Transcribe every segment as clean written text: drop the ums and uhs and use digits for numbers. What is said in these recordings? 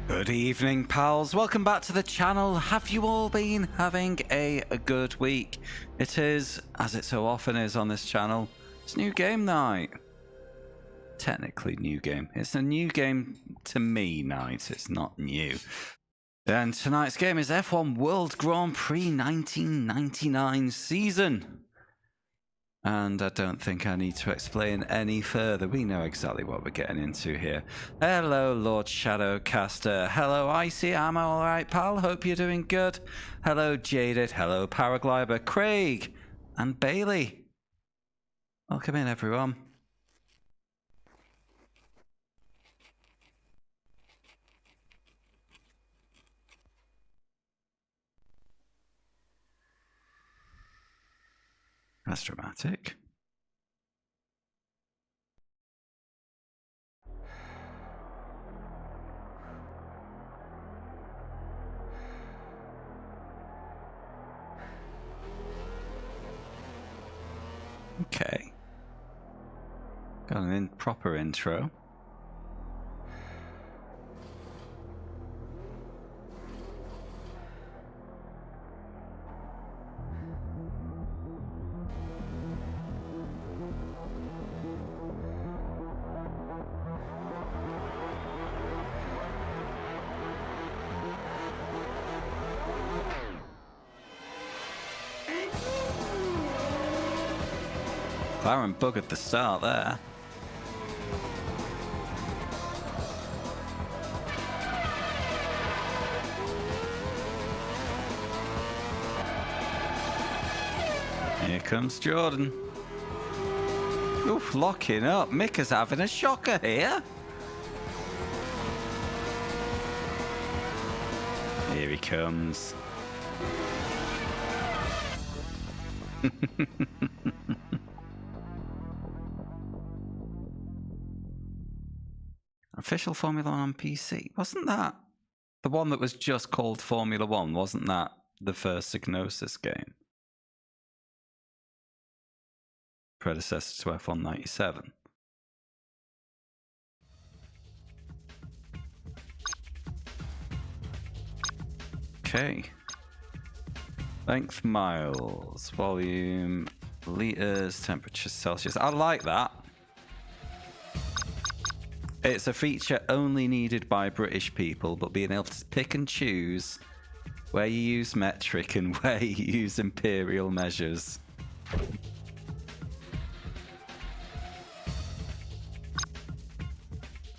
Good evening, pals. Welcome back to the channel. Have you all been having a good week? It is, as it so often is on this channel, it's new game night. Technically new game. It's a new game to me night. It's not new. And tonight's game is F1 World Grand Prix 1999 season. And I don't think I need to explain any further. We know exactly what we're getting into here. Hello, Lord Shadowcaster. Hello, Icy. I'm alright, pal. Hope you're doing good. Hello, Jaded. Hello, Paraglider. Craig. And Bailey. Welcome in, everyone. That's dramatic. Okay. Got an proper intro. McLaren bug at the start there. Here comes Jordan. Oof, locking up. Mick is having a shocker here. Here he comes. Official Formula 1 on PC. Wasn't that the one that was just called Formula 1? Wasn't that the first Psygnosis game? Predecessor to F1 97. Okay. Length miles, volume, liters, temperature Celsius. I like that. It's a feature only needed by British people, but being able to pick and choose where you use metric and where you use imperial measures.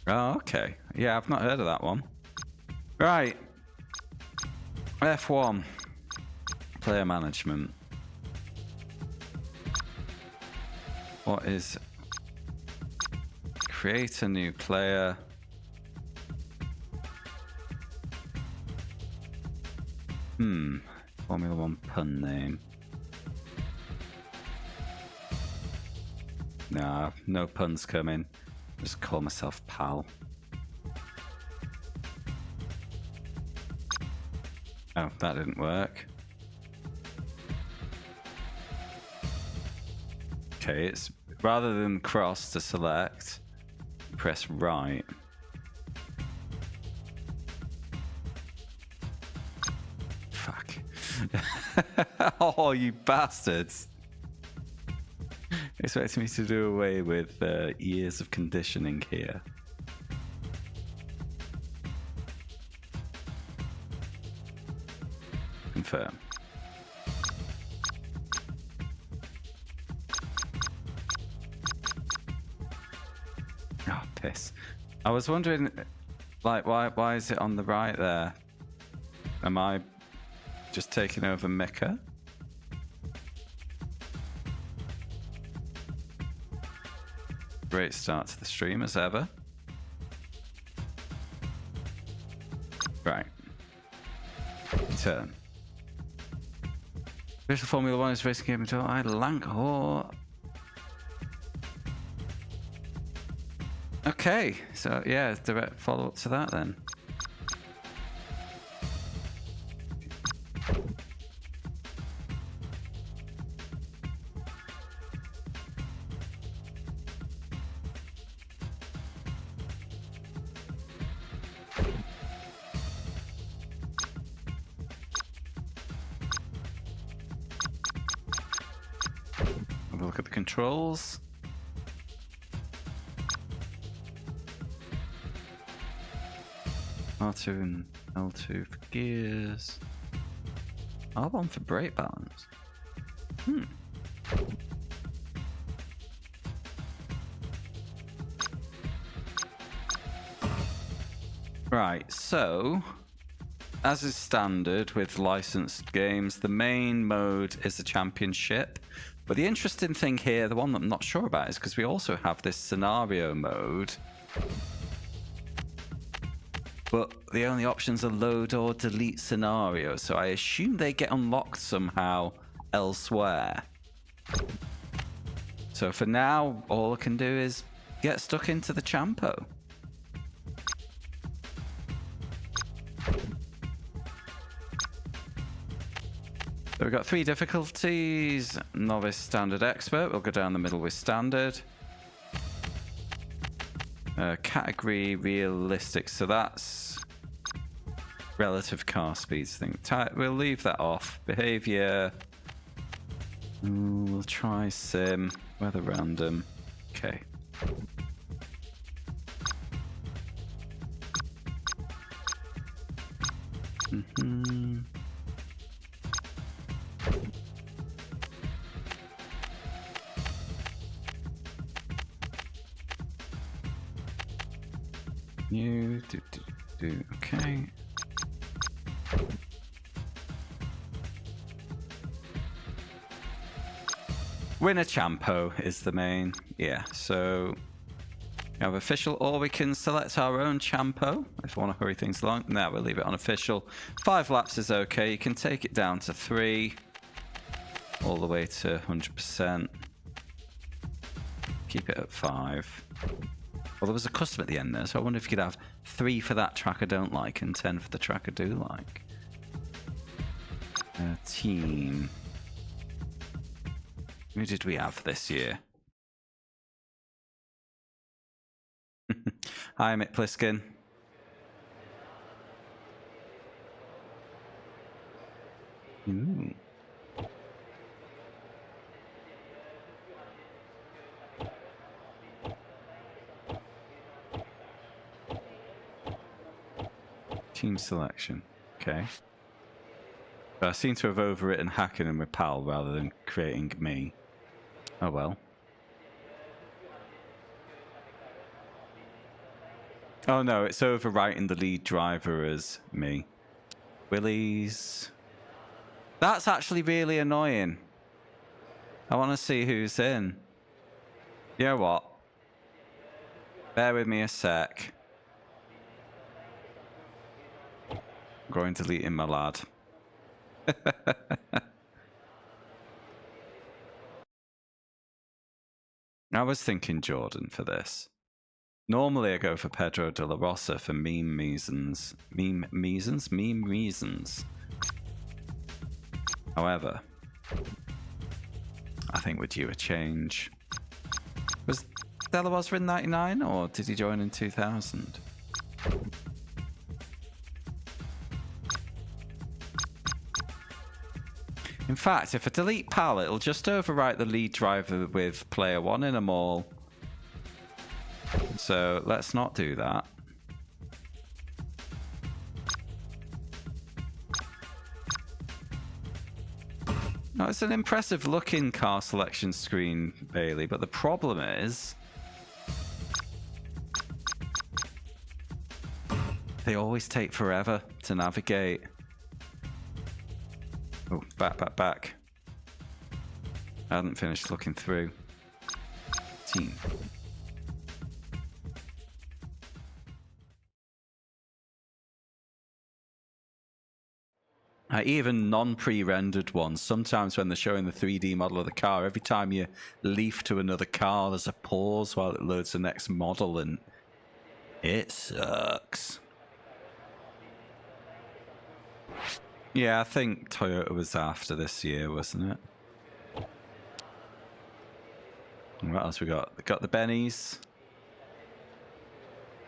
Oh, okay. Yeah, I've not heard of that one. Right. F1. Player management. What is... Create a new player. Formula 1 pun name. Nah, no puns coming. Just call myself Pal. Oh, that didn't work. Okay, it's rather than cross to select, press right. Fuck. Oh, you bastards. Expecting me to do away with years of conditioning here. Confirm. Oh, piss. I was wondering, like, why is it on the right there? Am I just taking over Mecca? Great start to the stream as ever. Right. Turn. Official Formula 1 is racing game until I Langhor. Okay, so yeah, direct follow-up to that then. controls. R2 and L2 for gears. R1 for brake balance. Right, so as is standard with licensed games, the main mode is a championship. But the interesting thing here, the one that I'm not sure about, is because we also have this scenario mode. But the only options are load or delete scenario, so I assume they get unlocked somehow elsewhere. So for now, all I can do is get stuck into the Champo. So we've got 3 difficulties. Novice, standard, expert. We'll go down the middle with standard. Category, realistic. So that's relative car speeds thing. We'll leave that off. Behavior. We'll try sim. Weather random. Okay. New, okay. Winner Champo is the main. Yeah, so we have official, or we can select our own Champo if we want to hurry things along. Now we'll leave it on official. 5 laps is okay. You can take it down to 3, all the way to 100%. Keep it at 5. Well, there was a custom at the end there, so I wonder if you could have 3 for that track I don't like and 10 for the track I do like. Team. Who did we have this year? Hi, Mick Pliskin. Ooh. Team selection. Okay. But I seem to have overwritten Hackenen with PAL rather than creating me. Oh well. Oh no, it's overwriting the lead driver as me. Willie's. That's actually really annoying. I want to see who's in. You know what? Bear with me a sec. I'm going to delete in my lad. I was thinking Jordan for this. Normally I go for Pedro de la Rosa for meme reasons. Meme reasons. However, I think we're due a change. Was de la Rosa in 99 or did he join in 2000? In fact, if I delete PAL, it'll just overwrite the lead driver with player 1 in them all. So let's not do that. No, it's an impressive looking car selection screen, Bailey, but the problem is they always take forever to navigate. Oh, back. I hadn't finished looking through. Team. Even non-pre-rendered ones, sometimes when they're showing the 3D model of the car, every time you leaf to another car, there's a pause while it loads the next model, and it sucks. Yeah, I think Toyota was after this year, wasn't it? And what else we got? We got the Bennies.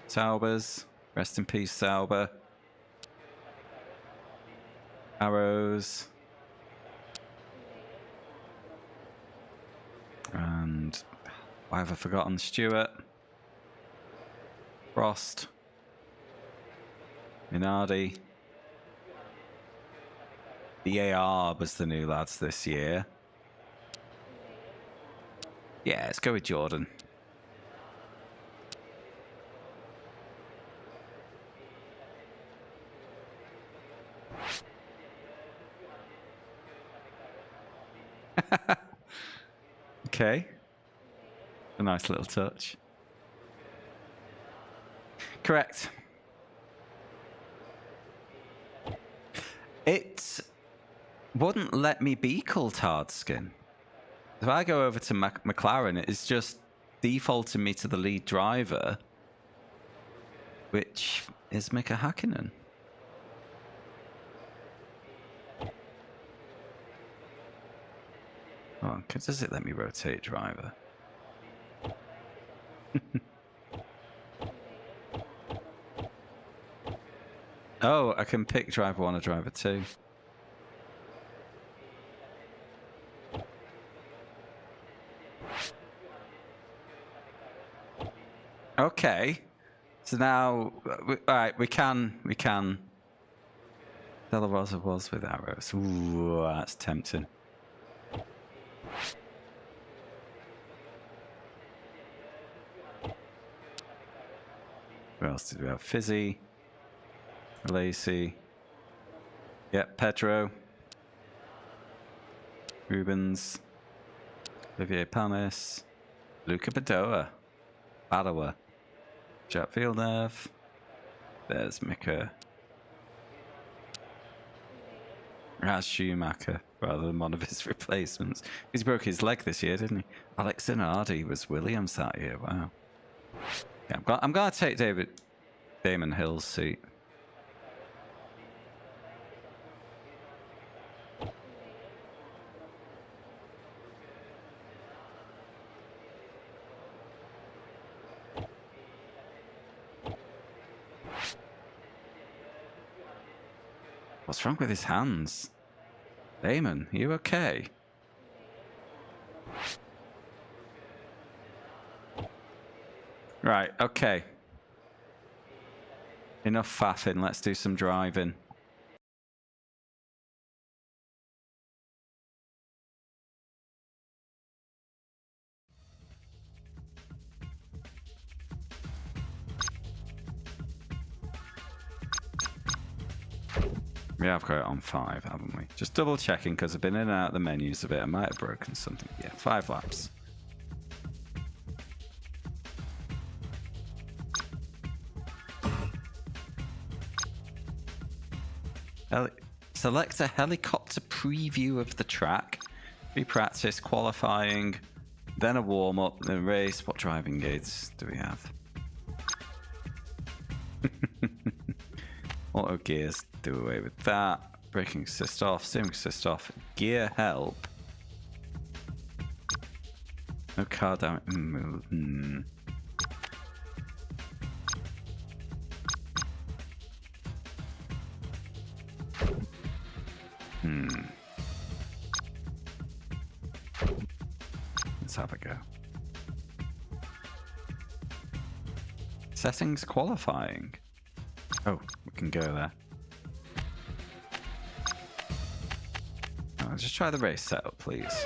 Saubers. Rest in peace, Sauber. Arrows. And Why have I forgotten Stewart? Frost. Minardi. The AR was the new lads this year. Yeah, let's go with Jordan. Okay. A nice little touch. Correct. It wouldn't let me be Coulthard skin. If I go over to McLaren, it's just defaulting me to the lead driver, which is Mika Hakkinen. Oh, does it let me rotate driver? Oh, I can pick driver 1 or driver 2. Okay. So now, all right, we can. Della Rosa was with arrows. Ooh, that's tempting. Who else did we have? Fizzy. Lacey. Yep, Pedro. Rubens. Olivier Panis. Luca Badoa. Badoa. Jack Villeneuve. There's Mika. Raz Schumacher, rather than one of his replacements. He's broke his leg this year, didn't he? Alex Zanardi was Williams that year. Wow. Yeah, I'm going to take Damon Hill's seat. What's wrong with his hands? Damon, are you okay? Right, okay. Enough faffing, let's do some driving. Yeah, I've got it on 5, haven't we? Just double checking because I've been in and out of the menus a bit. I might have broken something. Yeah, 5 laps. Select a helicopter preview of the track. Pre-practice, qualifying, then a warm-up, then a race. What driving aids do we have? Auto gears, do away with that. Braking assist off, steering assist off, gear help. No car damage. Let's have a go. Settings qualifying. Oh, we can go there. Oh, just try the race setup, please.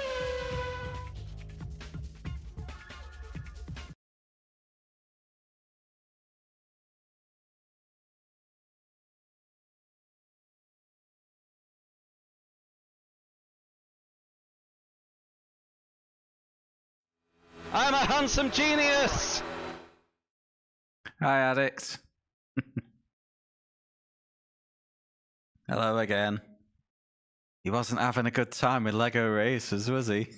I'm a handsome genius! Hi, addicts. Hello again. He wasn't having a good time with Lego Racers, was he?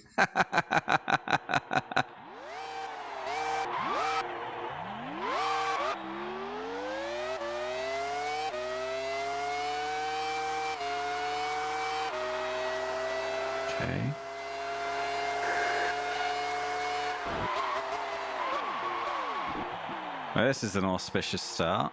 Okay. Well, this is an auspicious start.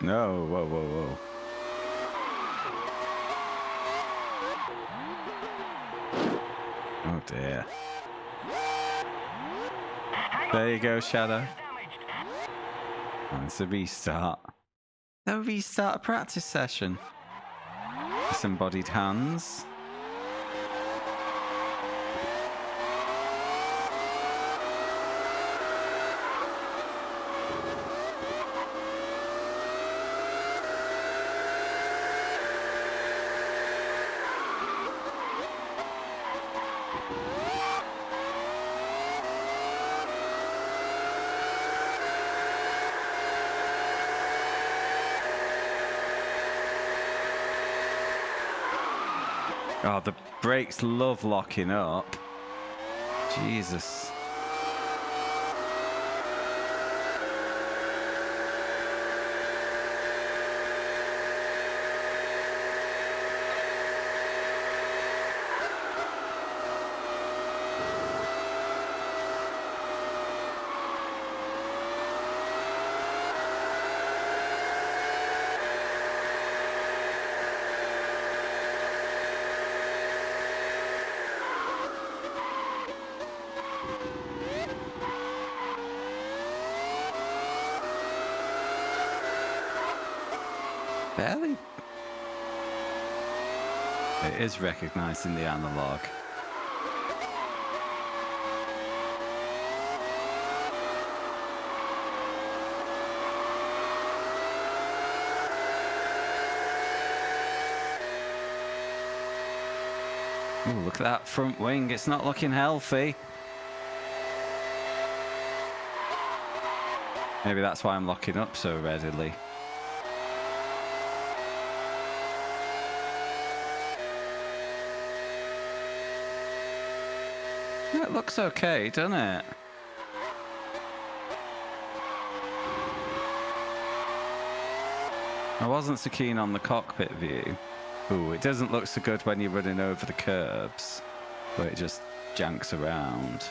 No, whoa, whoa, whoa. Oh dear. There you go, Shadow. Oh, it's a restart. No, restart a practice session. Disembodied hands. Oh, the brakes love locking up. Jesus. Barely. It is recognizing the analog. Ooh, look at that front wing. It's not looking healthy. Maybe that's why I'm locking up so readily. It looks okay, doesn't it? I wasn't so keen on the cockpit view. Ooh, it doesn't look so good when you're running over the curbs, but it just janks around.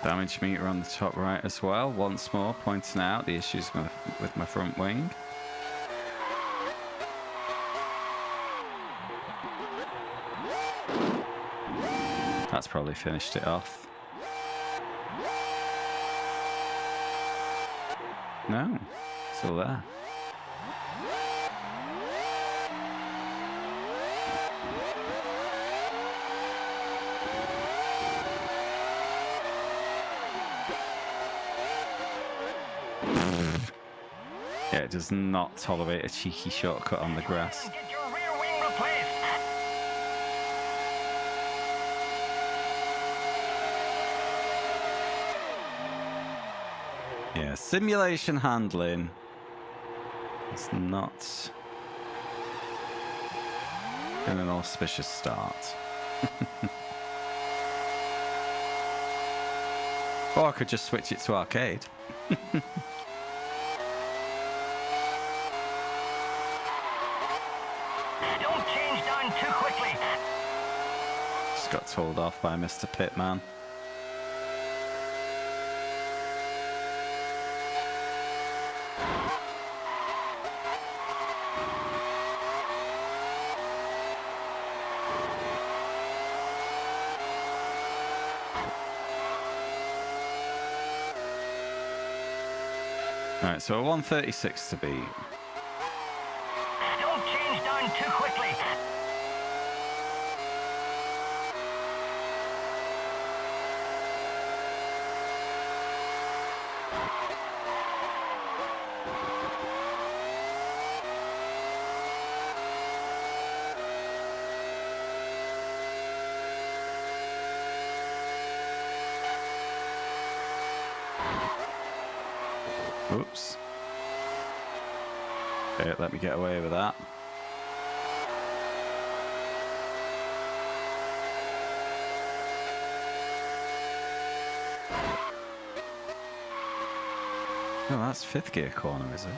Damage meter on the top right as well, once more pointing out the issues with my front wing. That's probably finished it off. No, still there. Yeah, it does not tolerate a cheeky shortcut on the grass. Get your rear wing replaced. Yeah, simulation handling. It's not been an auspicious start. Or I could just switch it to arcade. Don't change down too quickly. Just got told off by Mr. Pitman. Alright, so a 136 to beat. Don't change down too quickly. Oops. Okay, let me get away with that. Oh, that's 5th gear corner, is it?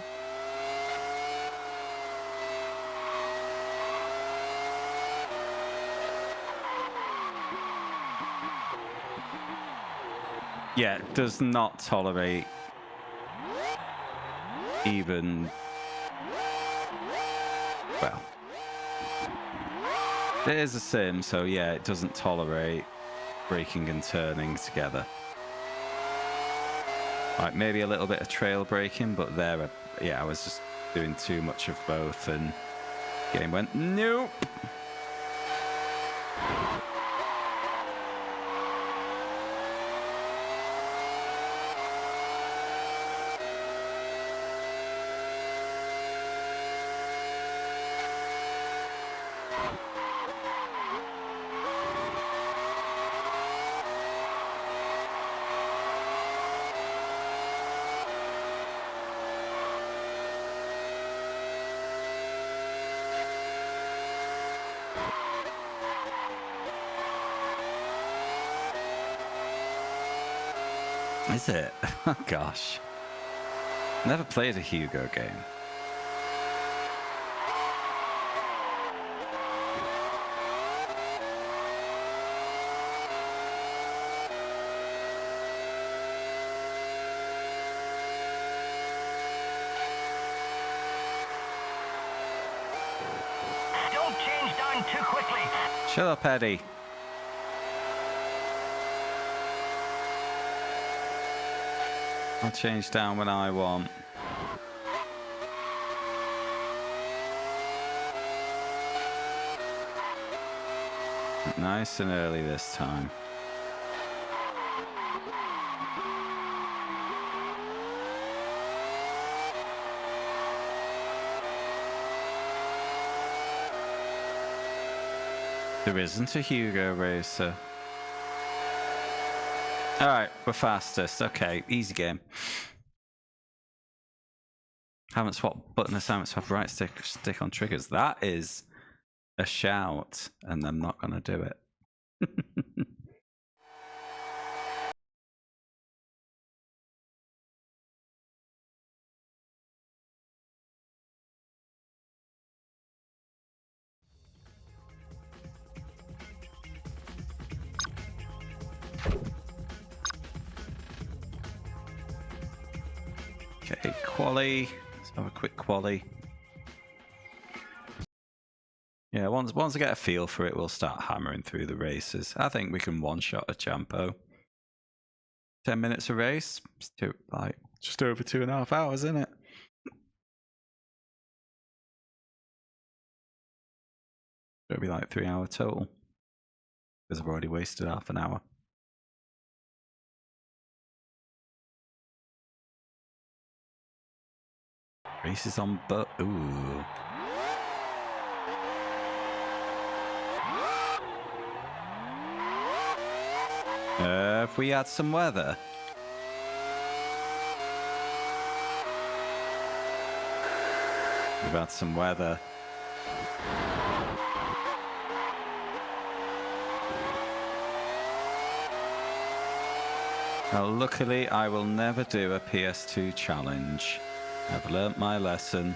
Yeah, it does not tolerate even... Well, it is a sim, so yeah, it doesn't tolerate braking and turning together. Like maybe a little bit of trail braking, but there, yeah, I was just doing too much of both, and game went nope. Is it? Oh gosh. Never played a Hugo game. Don't change down too quickly. Shut up, Eddie. I'll change down when I want. Nice and early this time. There isn't a Hugo racer. Alright, we're fastest. Okay, easy game. Haven't swapped button assignments, have right stick on triggers. That is a shout, and I'm not going to do it. Okay, quali. Let's have a quick quali. Yeah, once I get a feel for it, we'll start hammering through the races. I think we can one-shot a Champo. 10 minutes a race. It's just over 2.5 hours, isn't it? It'll be like 3 hour total. Because I've already wasted half an hour. Races on but ooh. If we had some weather. We've had some weather. Now, luckily, I will never do a PS2 challenge. I've learnt my lesson.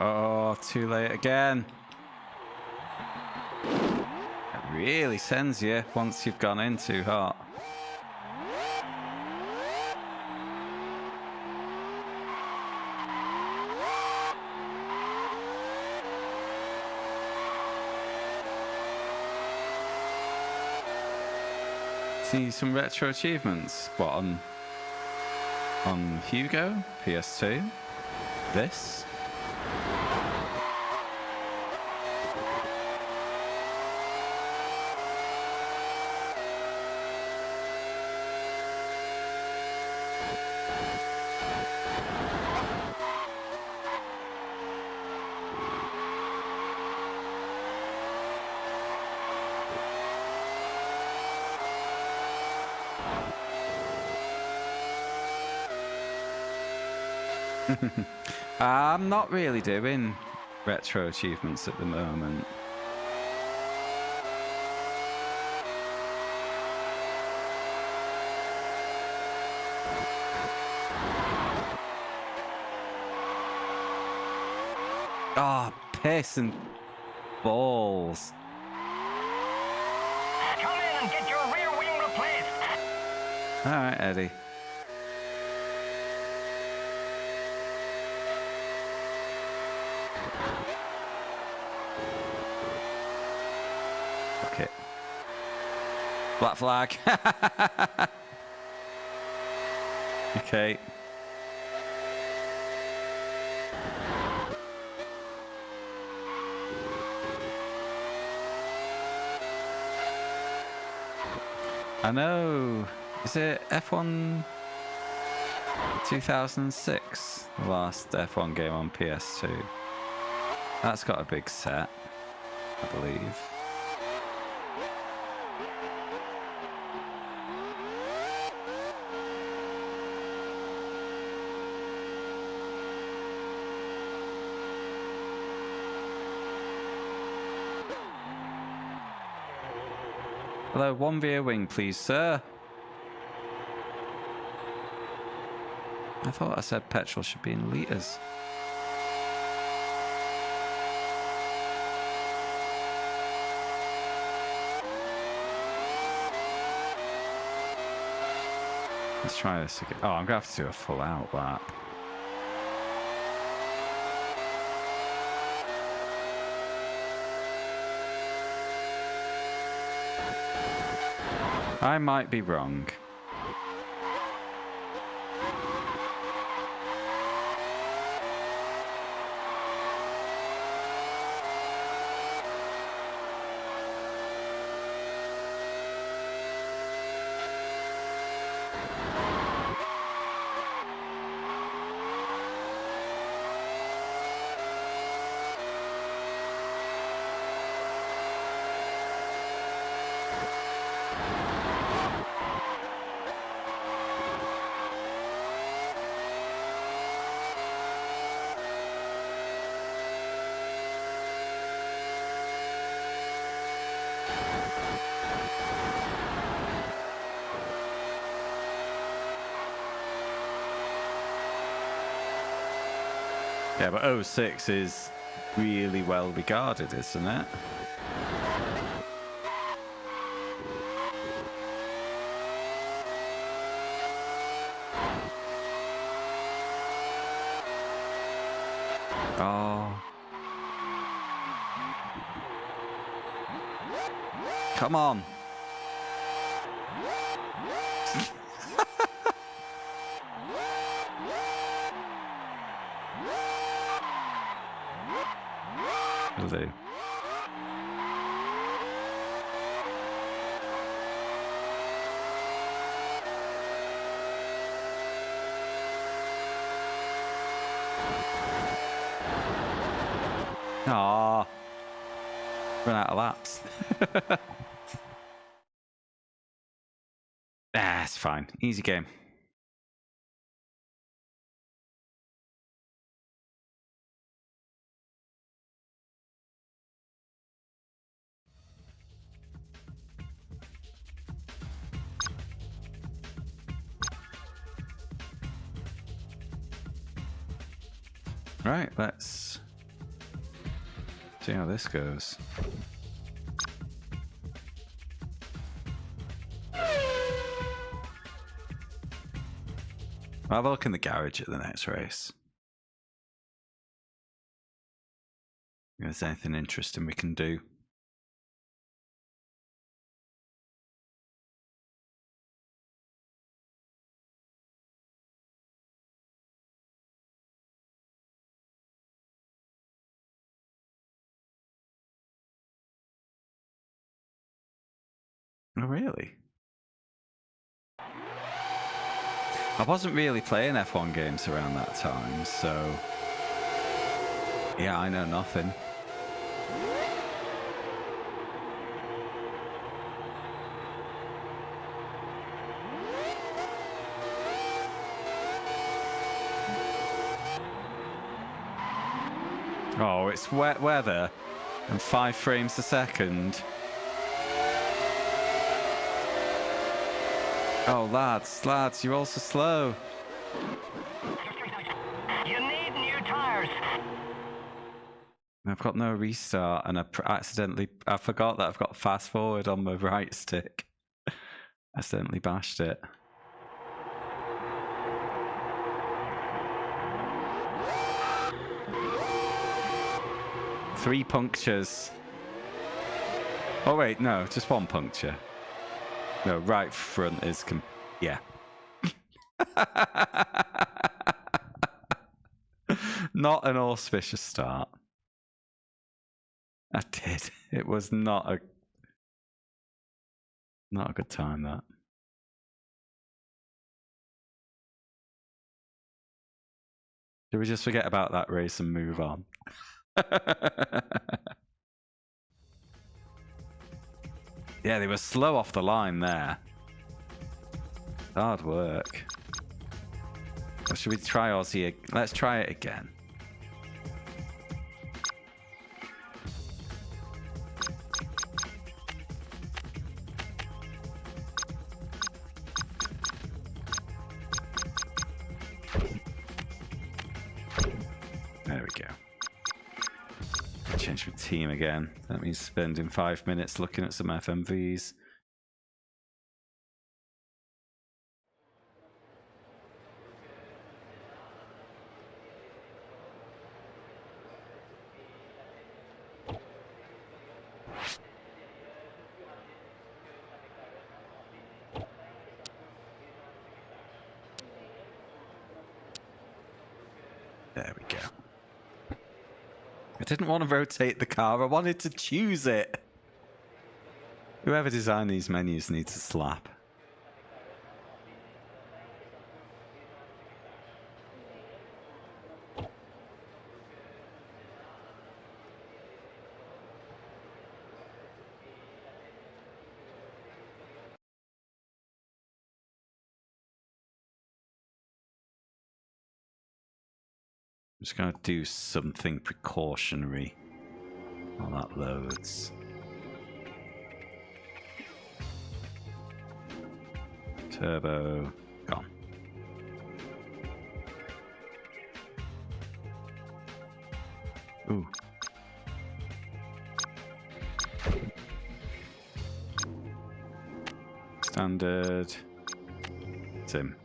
Oh, too late again. It really sends you once you've gone in too hot. See some retro achievements. What, on Hugo, PS2? This? I'm not really doing retro achievements at the moment. Oh, piss and balls. Come in and get your rear wing replaced. All right, Eddie. Okay. Black flag. Okay. I know. Is it F1 2006? The last F1 game on PS2. That's got a big set, I believe. Hello, one via wing, please, sir. I thought I said petrol should be in litres. Let's try this again. Oh, I'm going to have to do a full out lap. I might be wrong. Yeah, but 06 is really well regarded, isn't it? Oh. Come on. Will do. Aww. Run out of laps. It's fine. Easy game. Right, let's see how this goes. I'll have a look in the garage at the next race. If there's anything interesting we can do. Oh, really? I wasn't really playing F1 games around that time, so yeah, I know nothing. Oh, it's wet weather and 5 frames a second. Oh, lads, you're all so slow. You need new tires. I've got no restart, and I forgot that I've got fast forward on my right stick. Accidentally bashed it. Three punctures. Oh wait, no, just one puncture. No, right front is yeah. Not an auspicious start. I did. It was not a good time, that. Did we just forget about that race and move on? Yeah, they were slow off the line there. Hard work. Or should we try Aussie? Let's try it again. There we go. Change my team again. That means spending 5 minutes looking at some FMVs. There we go. I didn't want to rotate the car, I wanted to choose it. Whoever designed these menus needs a slap. I'm just going to do something precautionary while that loads. Turbo, gone. Ooh. Standard. Sim.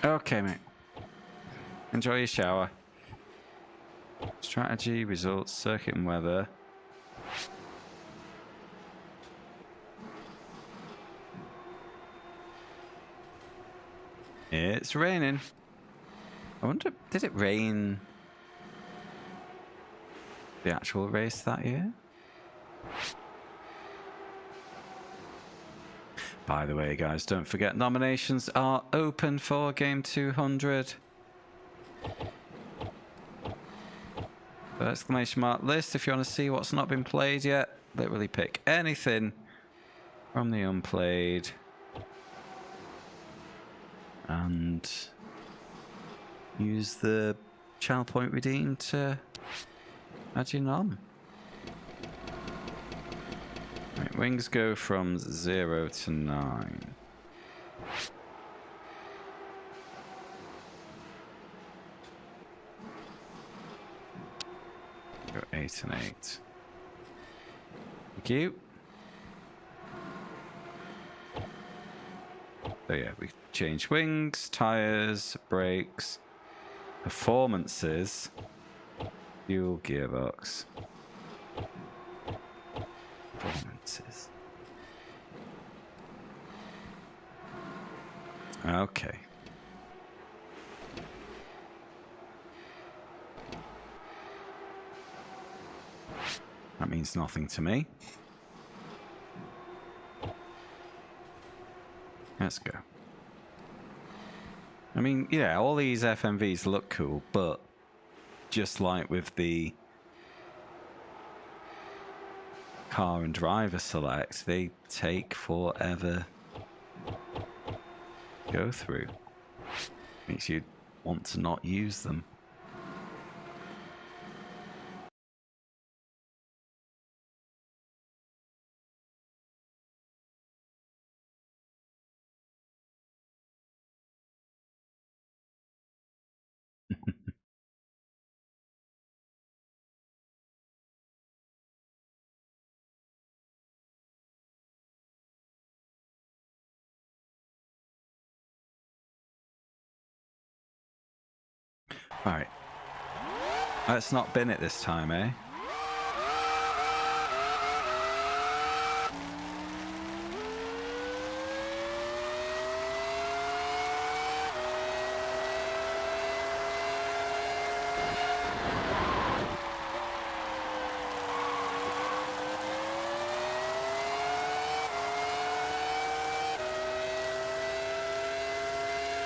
Okay, mate. Enjoy your shower. Strategy, results, circuit and weather. It's raining. I wonder, did it rain the actual race that year? By the way, guys, don't forget nominations are open for Game 200. Exclamation mark list if you want to see what's not been played yet. Literally pick anything from the unplayed. And use the channel point redeem to add your nom. Right, wings go from 0 to 9. Go 8 and 8. Thank you. So yeah, we change wings, tires, brakes, performances, fuel, gearbox. Performances. Okay. That means nothing to me. Let's go. I mean, yeah, all these FMVs look cool, but just like with the car and driver select, they take forever to go through. Makes you want to not use them. Alright. Let's not bin it this time, eh?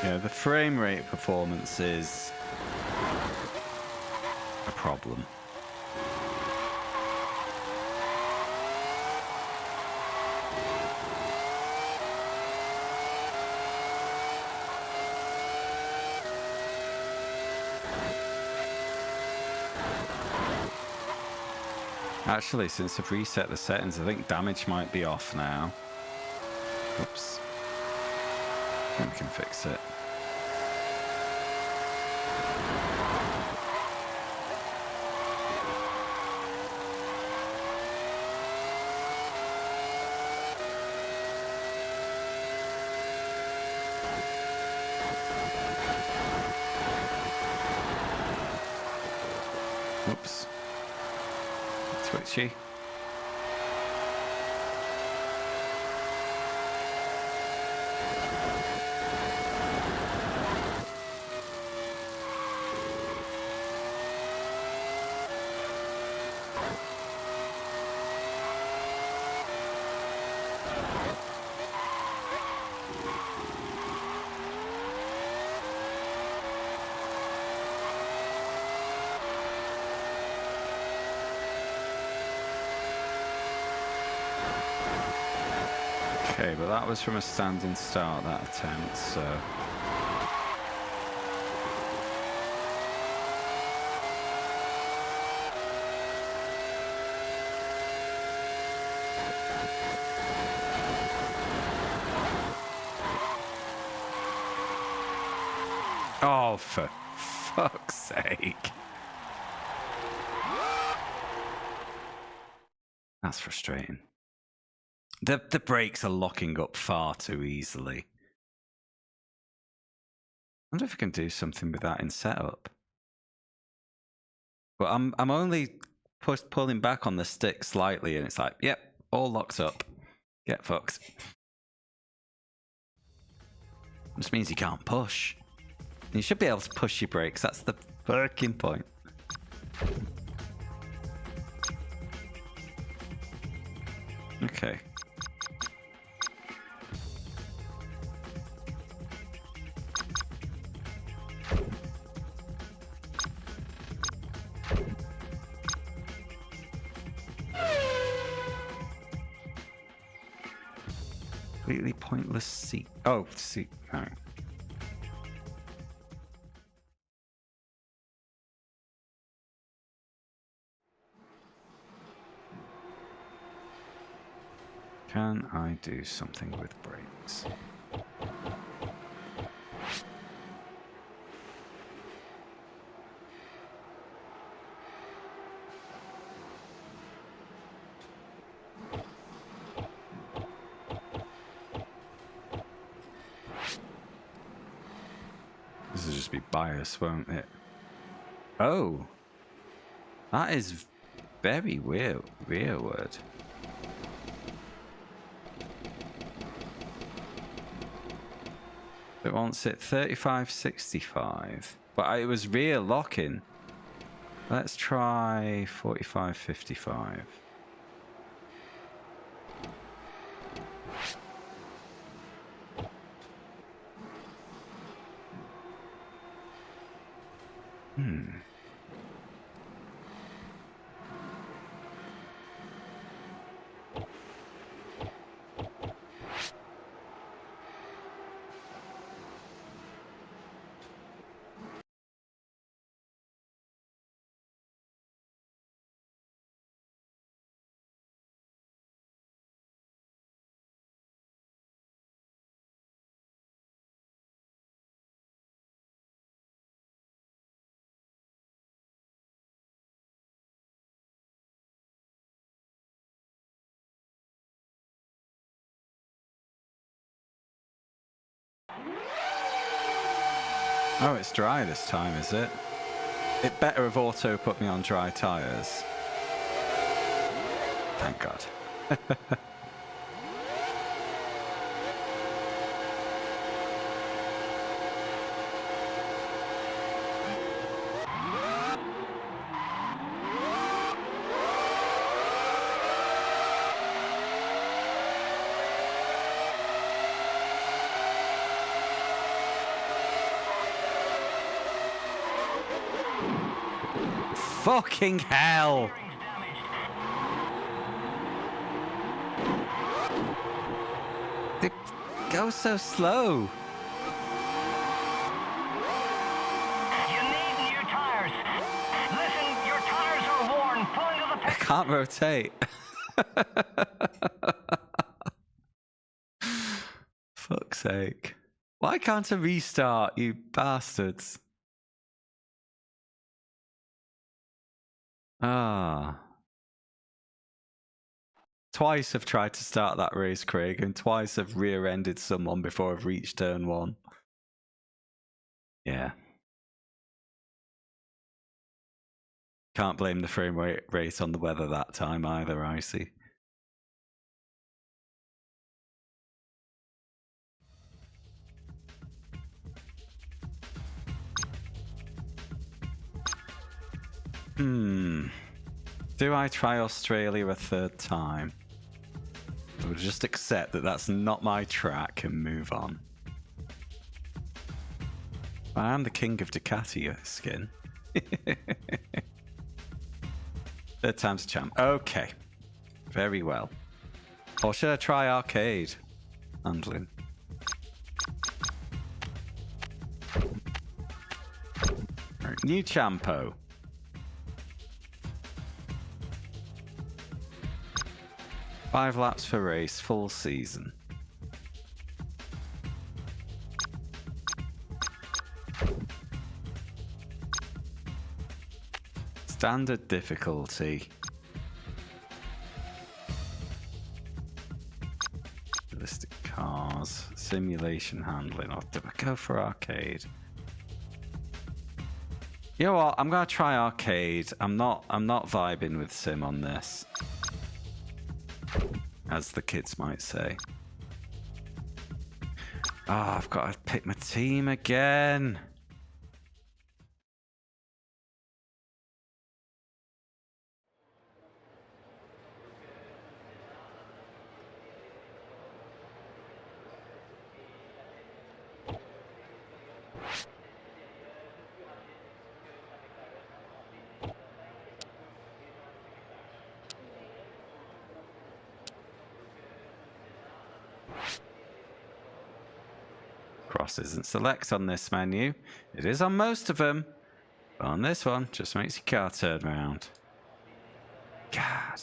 Yeah, the frame rate performance is a problem. Actually, since I've reset the settings, I think damage might be off now. Oops. I think we can fix it. Oops. Twitchy. Okay, but that was from a standing start, that attempt, so... Oh, for fuck's sake. That's frustrating. The brakes are locking up far too easily. I wonder if I can do something with that in setup. But I'm only pulling back on the stick slightly, and it's like, yep, all locks up. Get fucked. This means you can't push. You should be able to push your brakes. That's the fucking point. Okay. Completely pointless seat. Oh, seat. All right. Can I do something with brakes? This will just be bias, won't it? Oh, that is very weird. Rearward. It wants it 3565, but it was rear locking. Let's try 4555. Oh, it's dry this time, is it? It better have auto put me on dry tyres. Thank God. Fucking hell! They go so slow. You need new tires. Listen, your tires are worn. Pull into the I can't rotate. Fuck's sake. Why can't I restart, you bastards? Ah. Twice I've tried to start that race, Craig, and twice I've rear-ended someone before I've reached turn one. Yeah. Can't blame the frame rate on the weather that time either, I see. Do I try Australia a third time? I would just accept that that's not my track and move on. I am the king of Ducati skin. Third time's a champ. Okay. Very well. Or should I try arcade handling? Right, new champo. Five laps per race, full season. Standard difficulty. Realistic cars, simulation handling. Or do I go for arcade? You know what? I'm gonna try arcade. I'm not vibing with sim on this, as the kids might say. Ah, I've got to pick my team again. Cross isn't select on this menu. It is on most of them. But on this one, just makes your car turn around. God.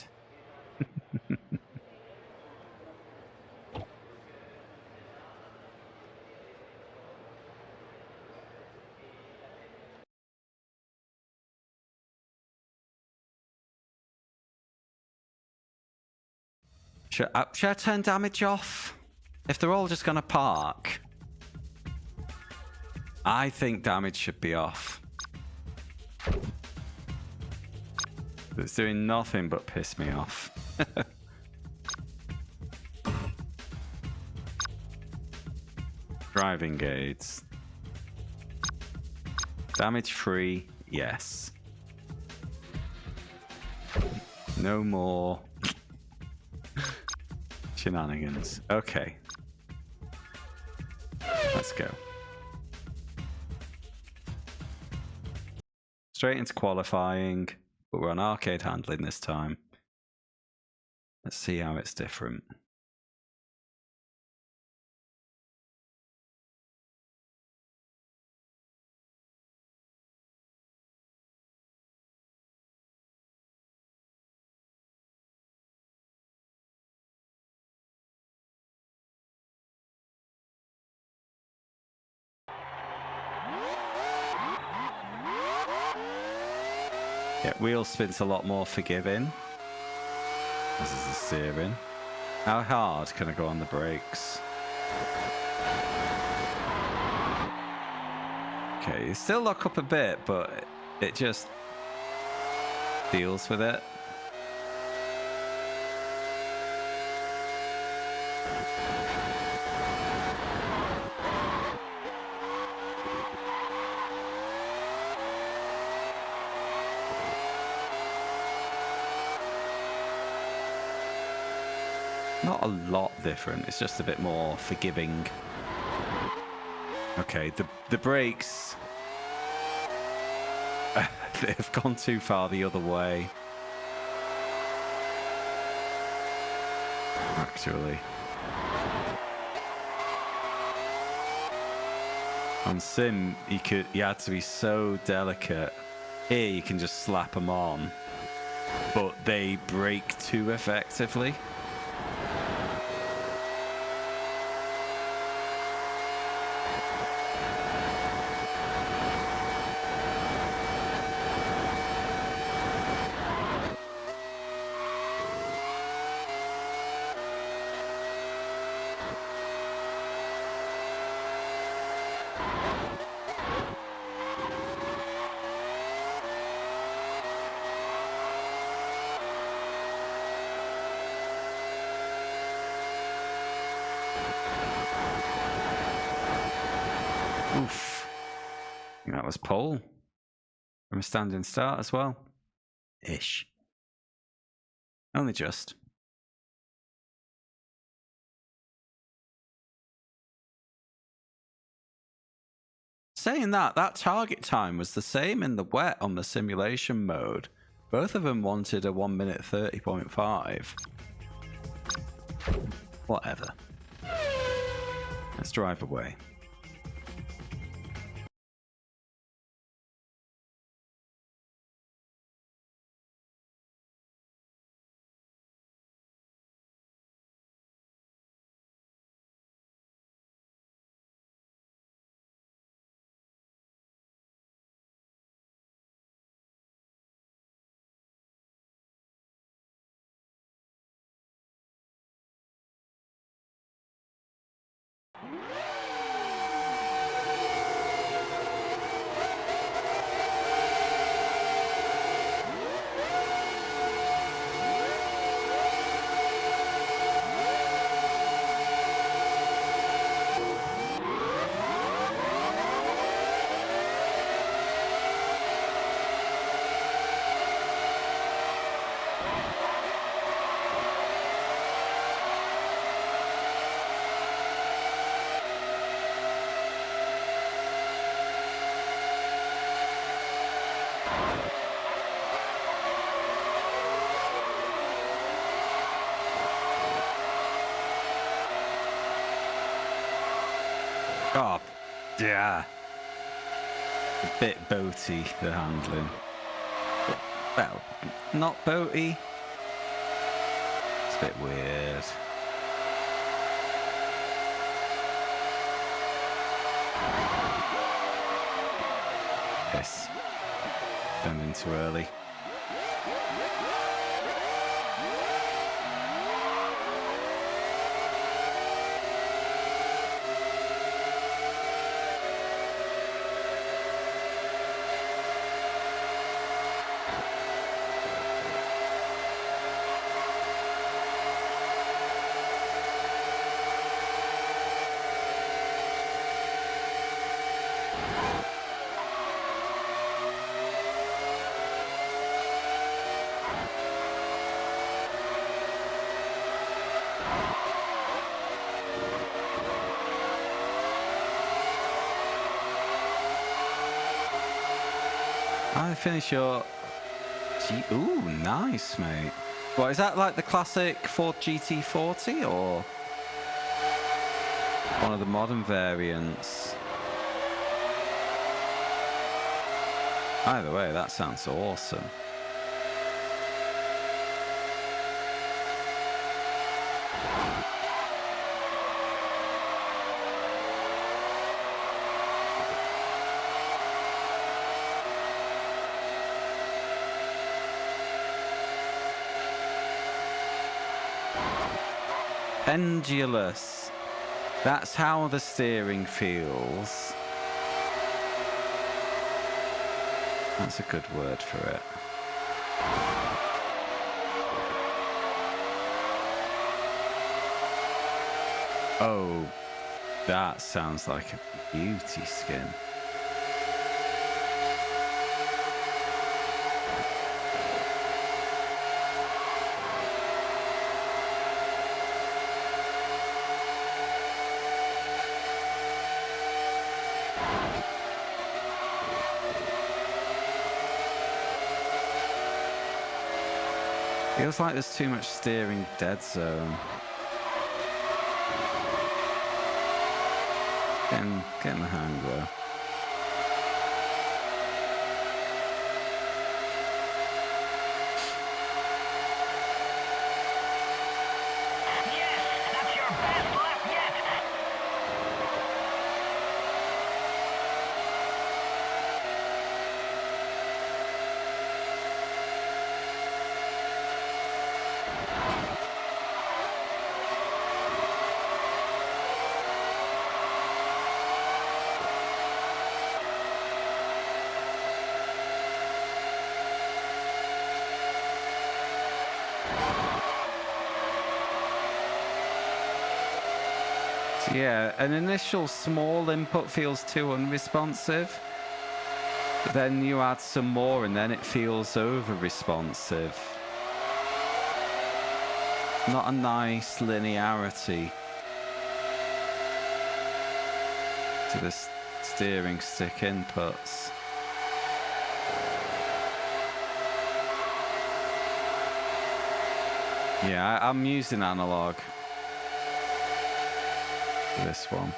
Should I turn damage off? If they're all just going to park, I think damage should be off. It's doing nothing but piss me off. Driving aids. Damage free, yes. No more shenanigans. Okay. Let's go. Straight into qualifying, but we're on arcade handling this time. Let's see how it's different. Yeah, wheel spin's a lot more forgiving. This is the steering. How hard can I go on the brakes? Okay, you still lock up a bit, but it just deals with it. Not a lot different, it's just a bit more forgiving. Okay, the brakes, they've gone too far the other way. Actually. On Sim, you had to be so delicate. Here you can just slap them on, but they brake too effectively. Oof. I think that was pole from a standing start as well. Ish. Only just. Saying that target time was the same in the wet on the simulation mode. Both of them wanted a 1 minute 30.5. Whatever. Let's drive away. Oh, yeah. A bit boaty, the handling. Well, not boaty. It's a bit weird. Yes. Turned in too early. I finish your... Ooh, nice, mate. What, is that like the classic Ford GT40 or one of the modern variants? Either way, that sounds awesome. Pendulous. That's how the steering feels. That's a good word for it. Oh, that sounds like a beauty skin. Feels like there's too much steering dead zone. Getting the hang though. Yes, that's your best lap yet. Yeah, an initial small input feels too unresponsive. Then you add some more and then it feels over responsive. Not a nice linearity to the steering stick inputs. Yeah, I'm using analog for this one.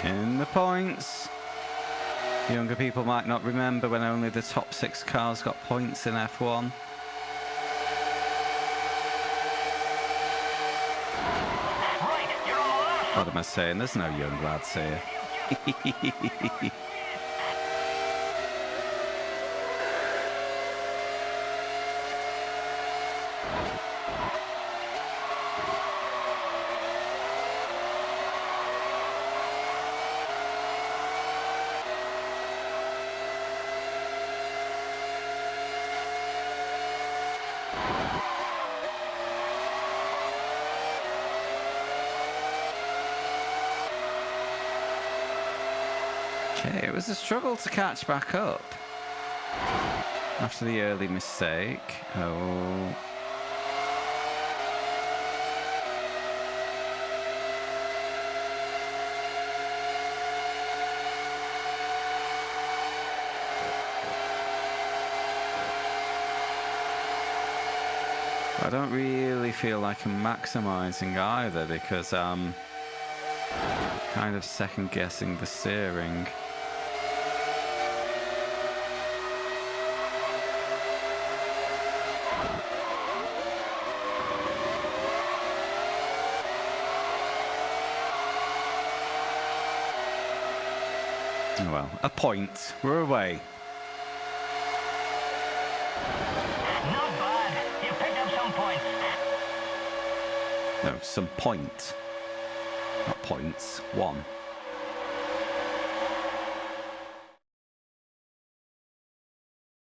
In the points. Younger people might not remember when only the top 6 cars got points in F1. Right, you're on the last. What am I saying? There's no young lads here. Okay, it was a struggle to catch back up after the early mistake. Oh. I don't really feel like I'm maximizing either because I'm kind of second guessing the steering. Oh well, a point. We're away. Not bad. You picked up some points. No, some point. Not points. 1.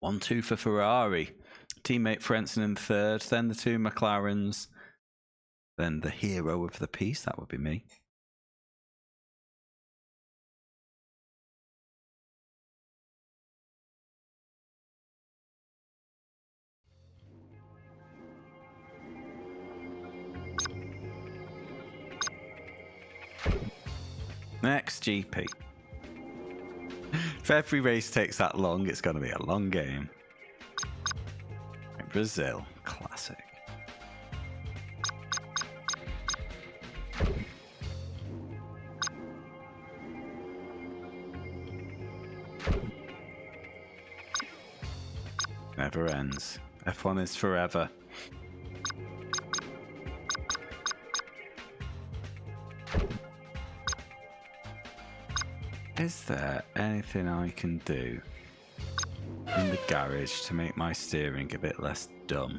One, 2 for Ferrari. Teammate Frentzen in 3rd, then the 2 McLarens, then the hero of the piece, that would be me. Next GP. If every race takes that long, it's going to be a long game. Brazil, classic. Never ends. F1 is forever. Is there anything I can do in the garage to make my steering a bit less dumb?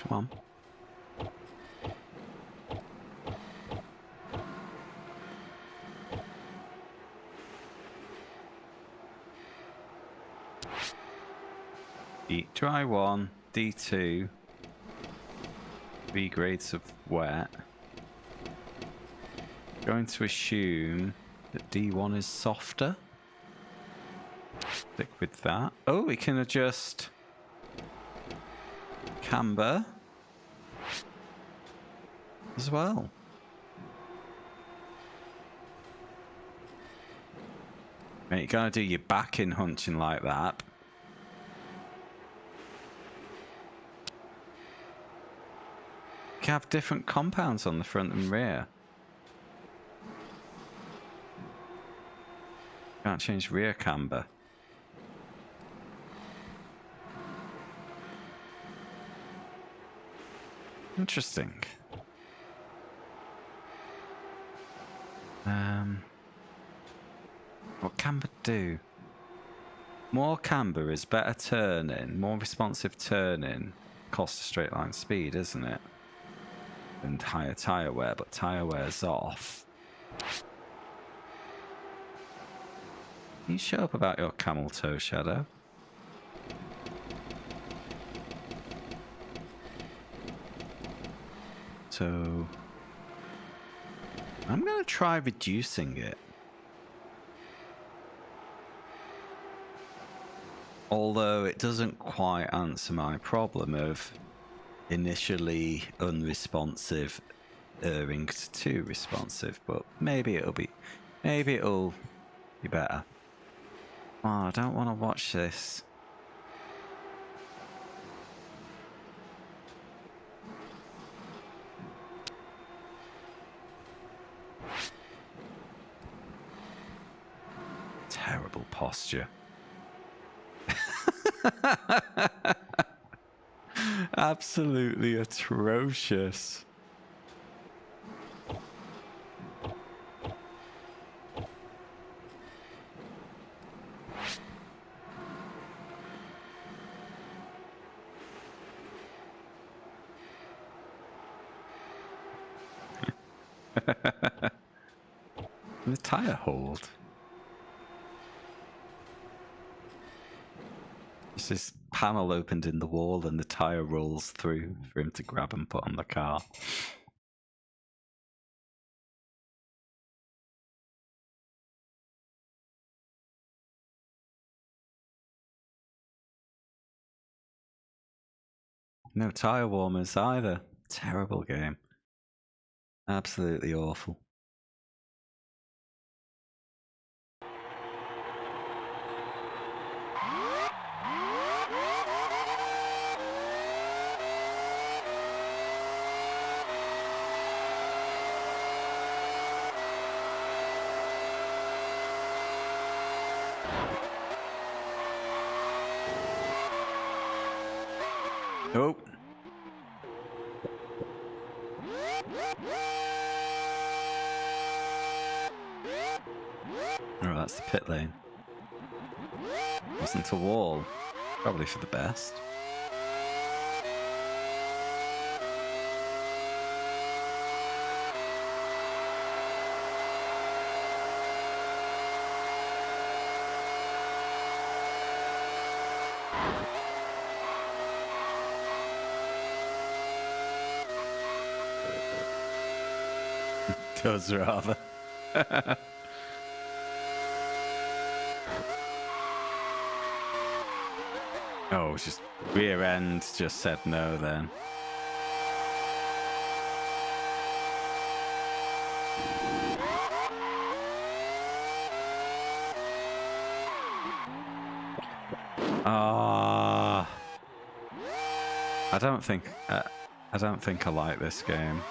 Come on. Dry 1, D2, 3 grades of wet. Going to assume that D1 is softer. Stick with that. Oh, we can adjust camber as well. Mate, you gotta do your back in hunching like that. You can have different compounds on the front and rear. Can't change rear camber. Interesting. What camber do? More camber is better turning, more responsive turning, cost a straight line speed, isn't it? And higher tyre wear, but tyre wear's off. Can you shut up about your camel toe, Shadow? So I'm going to try reducing it. Although it doesn't quite answer my problem of initially unresponsive erring to too responsive, but maybe it'll be better. Oh, I don't want to watch this. Terrible posture. Absolutely atrocious. The tire hold. There's this panel opened in the wall and the tire rolls through for him to grab and put on the car. No tire warmers either. Terrible game. Absolutely awful. Oh. Oh, that's the pit lane. Wasn't a wall. Probably for the best. Does rather. Oh, it's just rear end just said no then. Ah, I don't think I like this game.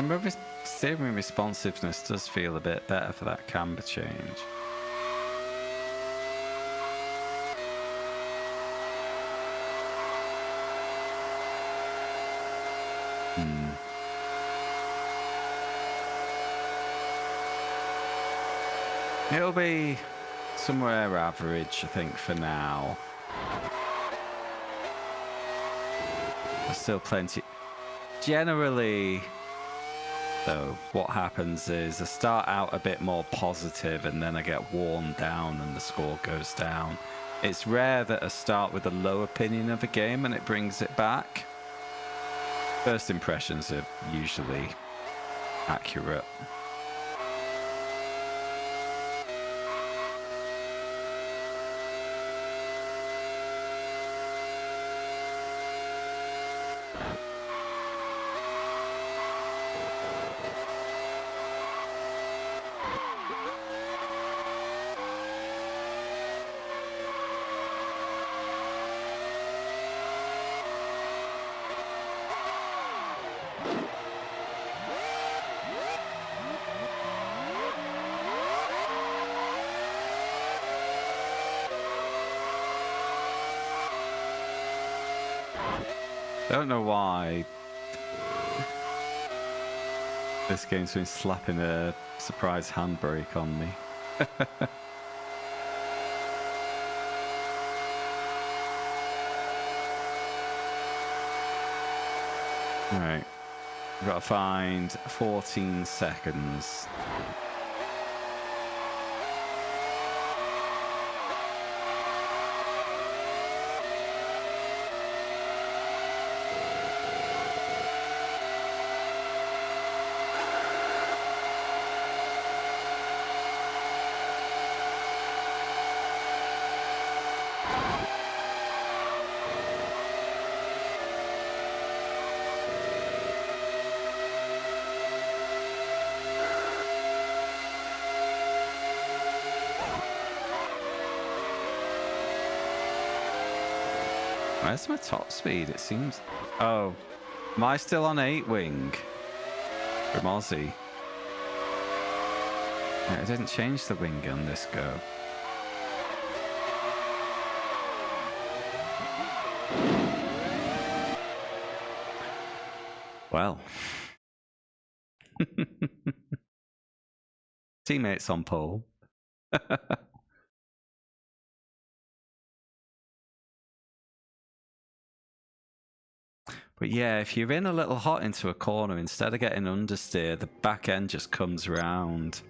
Maybe steering responsiveness does feel a bit better for that camber change. It'll be somewhere average, I think, for now. There's still plenty. Generally, though, what happens is I start out a bit more positive and then I get worn down and the score goes down. It's rare that I start with a low opinion of a game and it brings it back. First impressions are usually accurate. Don't know why this game's been slapping a surprise handbrake on me. Alright, we've got to find 14 seconds. Where's my top speed? It seems... Oh. Am I still on 8 wing? From Aussie. Yeah, I didn't change the wing on this go. Well. Teammates on pole. But yeah, if you're in a little hot into a corner, instead of getting understeer, the back end just comes round.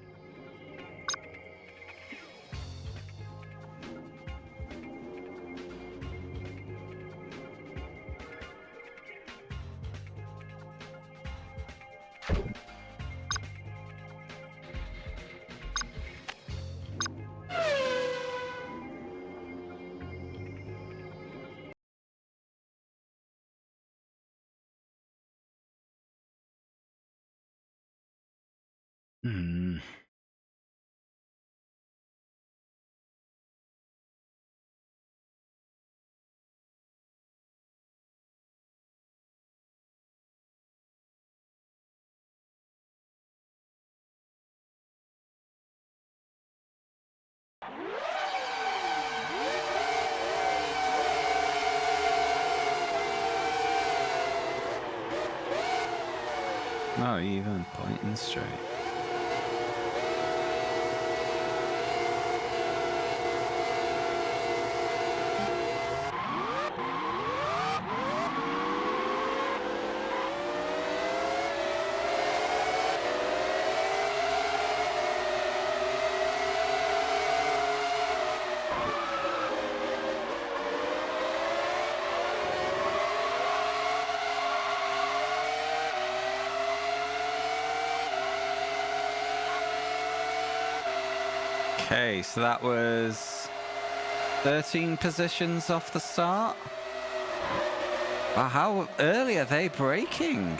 Hmm. Not even pointing straight. Okay, so that was 13 positions off the start. Wow, how early are they braking?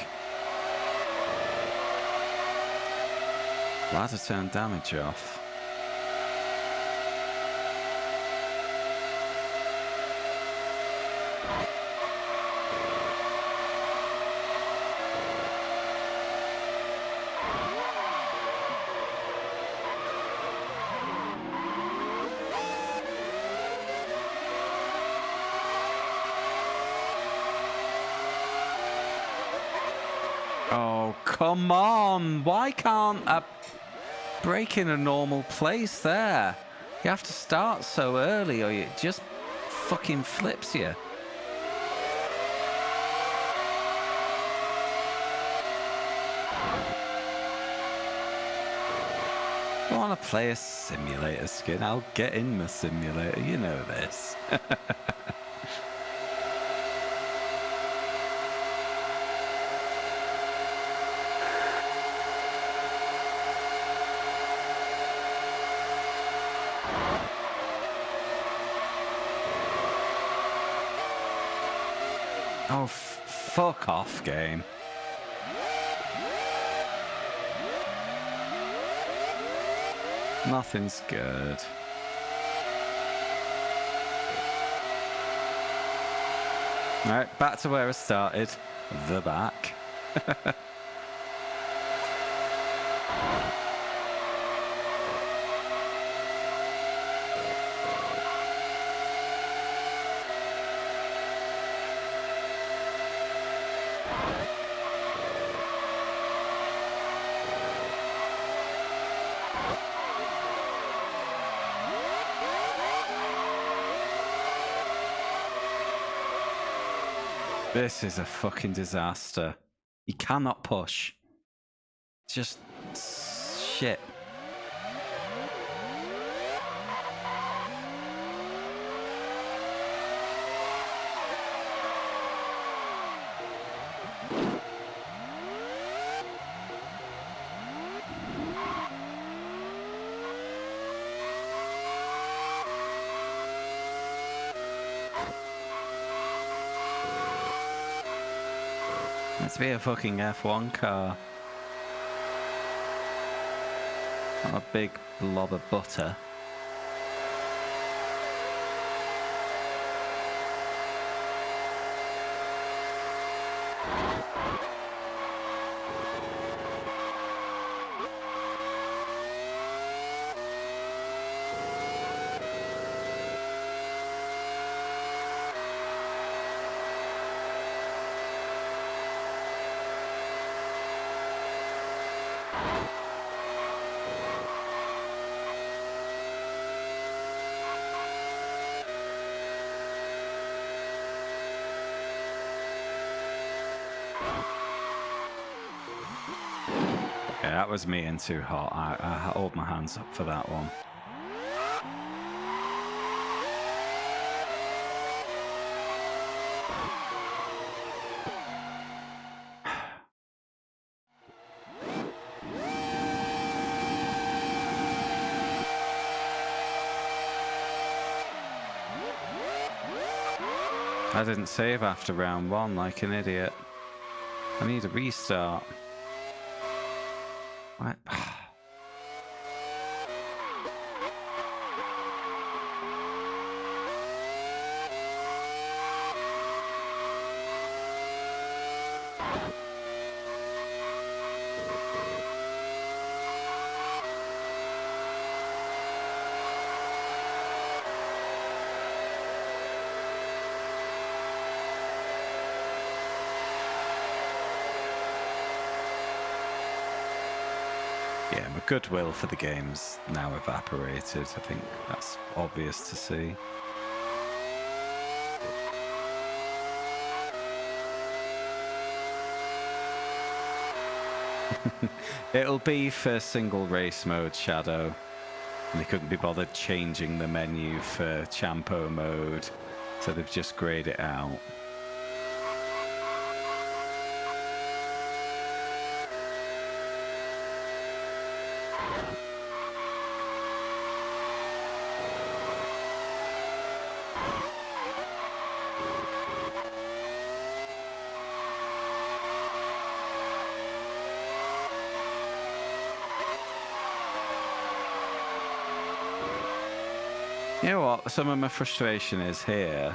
Ladder turn damage off. Oh, come on. Why can't I break in a normal place there? You have to start so early or it just fucking flips you. I want to play a simulator skin. I'll get in my simulator. You know this. Oh, fuck off, game. Nothing's good. Alright, back to where I started. The back. This is a fucking disaster. You cannot push. Just shit. Let's be a fucking F1 car. Not a big blob of butter. Yeah, that was me in too hot. I hold my hands up for that one. I didn't save after round 1 like an idiot. I need a restart. What? Yeah, my goodwill for the game's now evaporated. I think that's obvious to see. It'll be for single race mode, Shadow. And they couldn't be bothered changing the menu for Champo mode, so they've just grayed it out. You know what? Some of my frustration is here.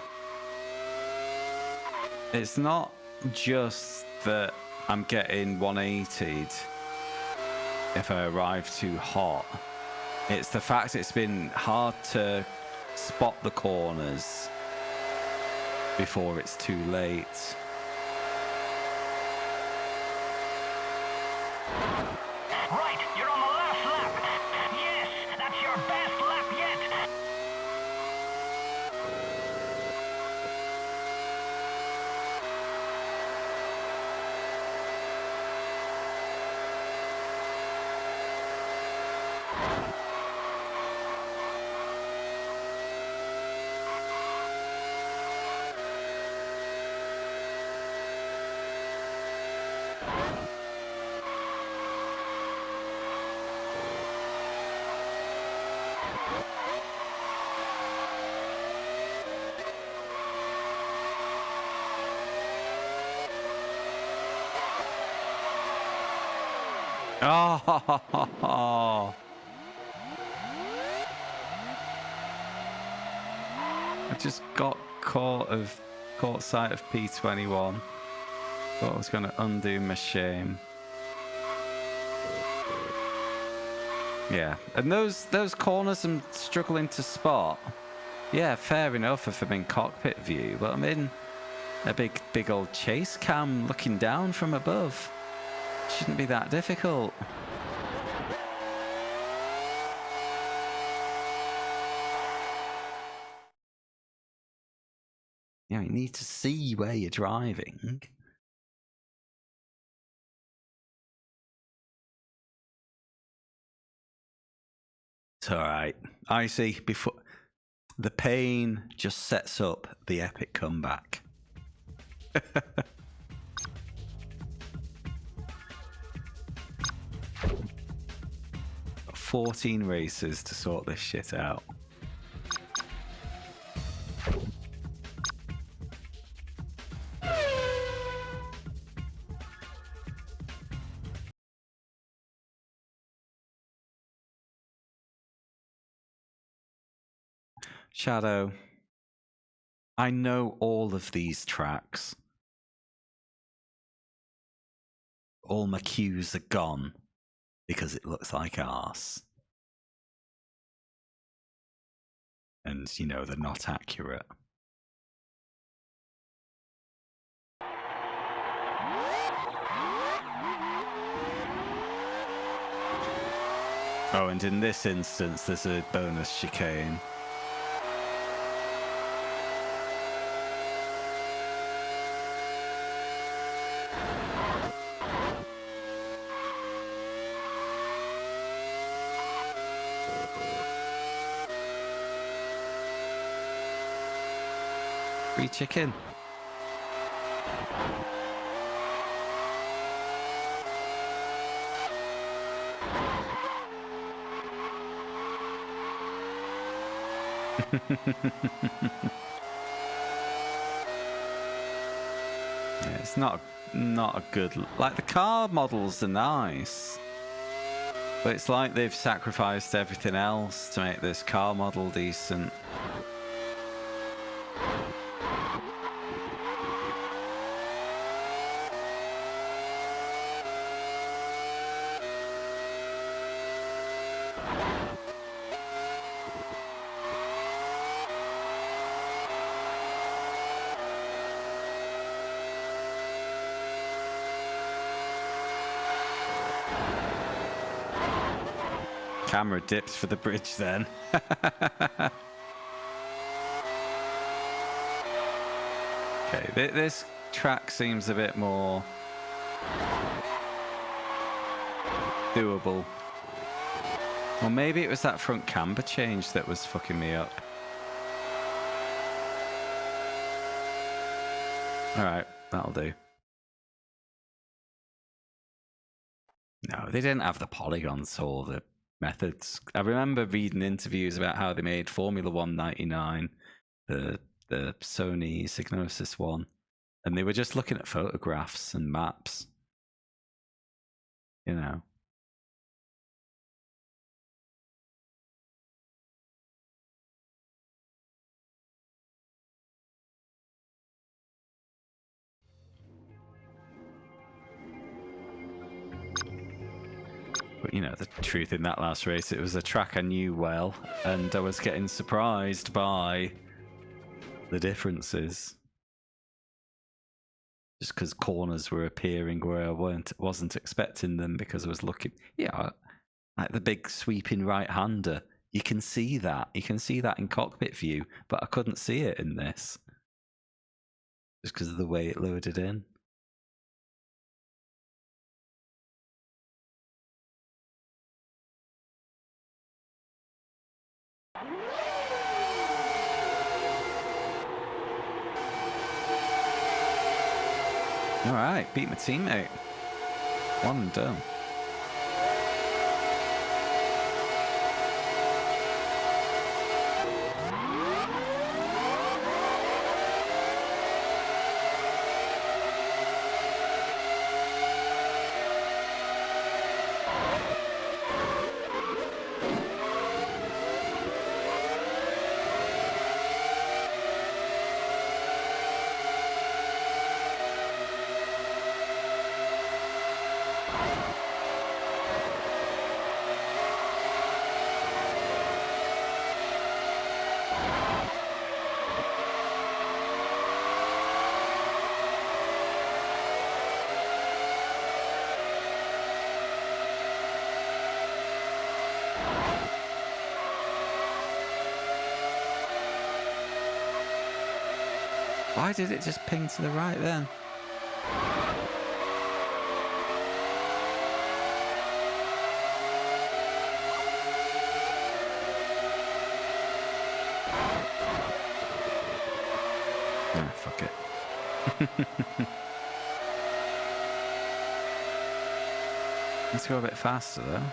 It's not just that I'm getting 180'd if I arrive too hot. It's the fact it's been hard to spot the corners before it's too late. Right, you're on the last lap. Yes, that's your best lap yet. Oh, I just got caught sight of P21. Thought I was going to undo my shame. Yeah, and those corners I'm struggling to spot. Yeah, fair enough if I'm in cockpit view, but I'm in a big old chase cam looking down from above. Shouldn't be that difficult. You know, you need to see where you're driving. It's alright. I see. Before the pain just sets up the epic comeback. 14 races to sort this shit out. Shadow, I know all of these tracks. All my cues are gone because it looks like arse. And, you know, they're not accurate. Oh, and in this instance, there's a bonus chicane. Free chicken. Yeah, it's not a good, like the car models are nice, but it's like they've sacrificed everything else to make this car model decent. Camera dips for the bridge then. Okay, this track seems a bit more doable. Or maybe it was that front camber change that was fucking me up. Alright, that'll do. No, they didn't have the polygons or the methods. I remember reading interviews about how they made Formula 199, the Sony Psygnosis one, and they were just looking at photographs and maps. You know. But you know, the truth in that last race, it was a track I knew well, and I was getting surprised by the differences. Just because corners were appearing where I wasn't expecting them, because I was looking, yeah, like the big sweeping right-hander. You can see that. You can see that in cockpit view, but I couldn't see it in this. Just because of the way it loaded in. Alright, beat my teammate. One and done. Why did it just ping to the right then? Oh, fuck it. Let's go a bit faster though.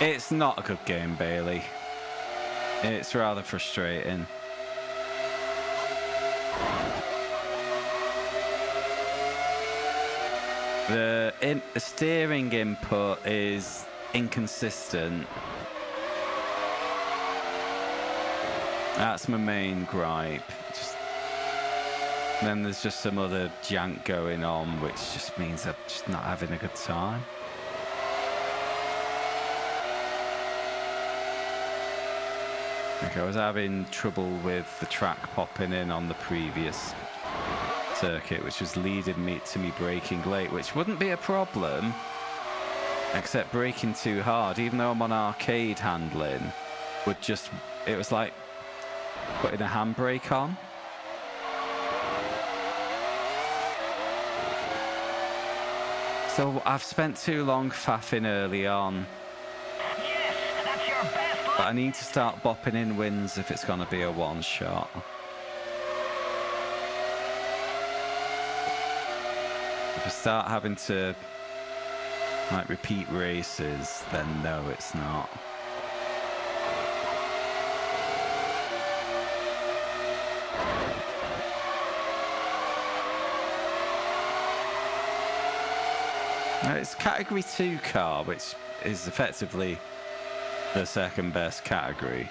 It's not a good game, Bailey. It's rather frustrating. The steering input is inconsistent. That's my main gripe. Then there's just some other jank going on, which just means I'm just not having a good time. Okay, I was having trouble with the track popping in on the previous circuit, which was leading me to me braking late, which wouldn't be a problem, except braking too hard, even though I'm on arcade handling, it was like putting a handbrake on. So I've spent too long faffing early on. Yes, that's your best But I need to start bopping in wins if it's going to be a one-shot. If I start having to like repeat races, then no, it's not. It's category 2 car, which is effectively the second best category.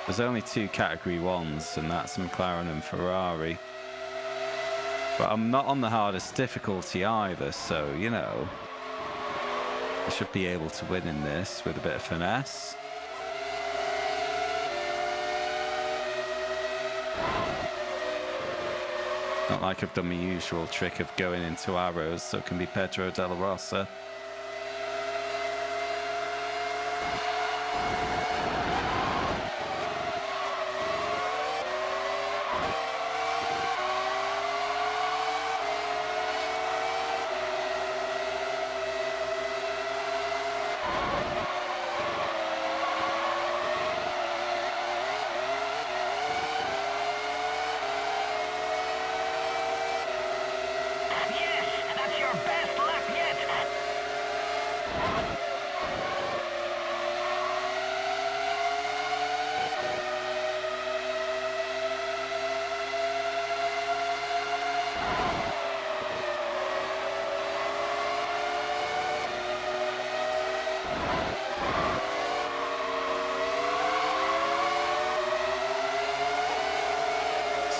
There's only 2 category 1s, and that's McLaren and Ferrari. But I'm not on the hardest difficulty either, so, you know, I should be able to win in this with a bit of finesse. Not like I've done my usual trick of going into arrows, so it can be Pedro de la Rosa.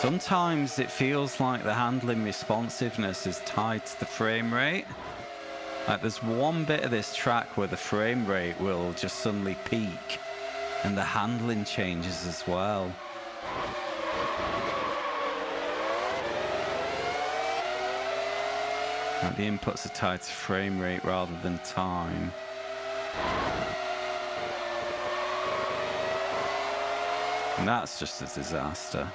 Sometimes it feels like the handling responsiveness is tied to the frame rate. Like there's one bit of this track where the frame rate will just suddenly peak and the handling changes as well. Like the inputs are tied to frame rate rather than time. And that's just a disaster.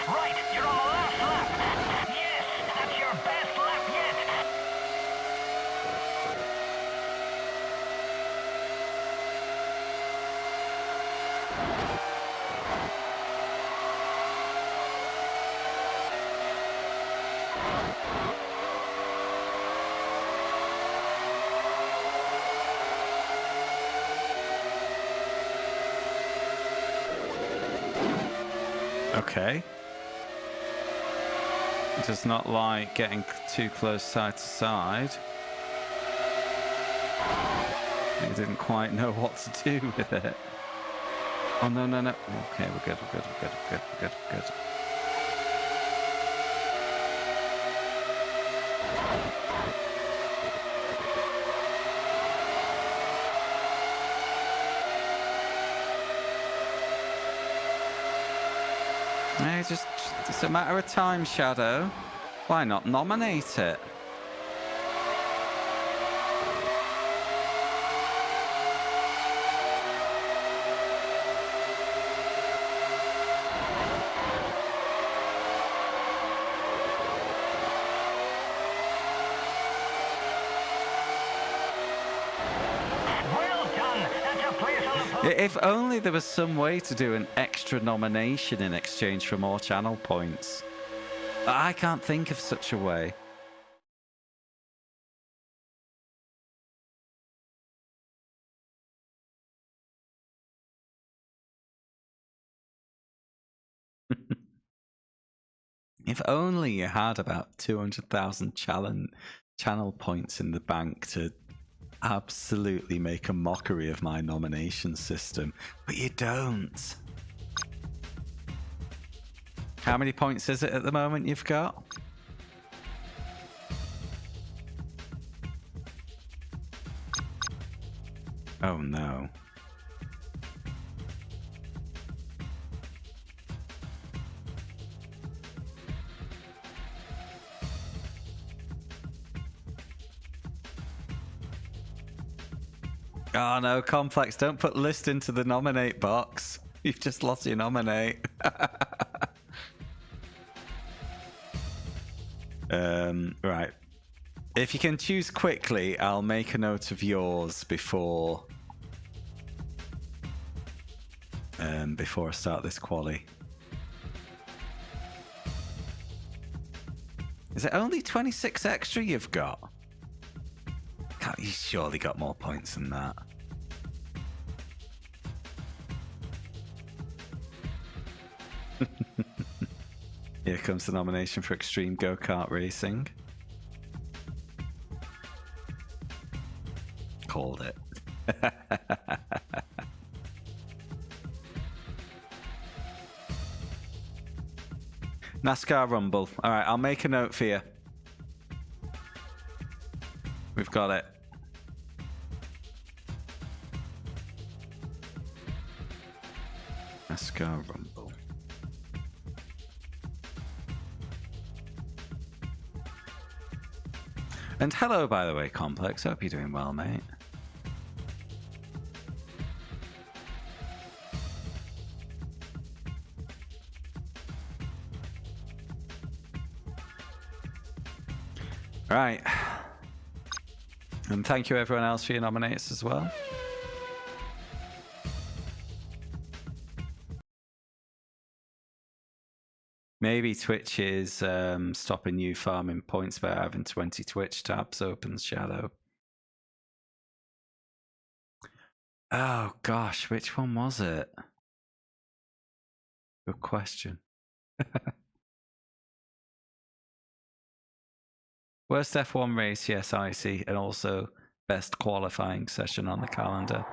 Right, you're on the last lap. Yes, that's your best lap yet. Okay. It does not like getting too close side to side. He didn't quite know what to do with it. Oh, no, no, no. Okay, we're good, we're good, we're good, we're good, we're good, we're good. It's a matter of time, Shadow. Why not nominate it? If only there was some way to do an extra nomination in exchange for more channel points. I can't think of such a way. If only you had about 200,000 channel points in the bank to absolutely make a mockery of my nomination system, but you don't. How many points is it at the moment you've got? Oh no. Oh no, Complex, don't put list into the nominate box. You've just lost your nominate. Right. If you can choose quickly, I'll make a note of yours before I start this quali. Is it only 26 extra you've got? You surely got more points than that. Here comes the nomination for Extreme Go-Kart Racing. Called it. NASCAR Rumble. All right, I'll make a note for you. We've got it. NASCAR Rumble. And hello, by the way, Complex. Hope you're doing well, mate. Right. And thank you everyone else for your nominates as well. Maybe Twitch is stopping you farming points by having 20 Twitch tabs open, Shadow. Oh gosh, which one was it? Good question. Worst F1 race, yes, I see, and also best qualifying session on the calendar.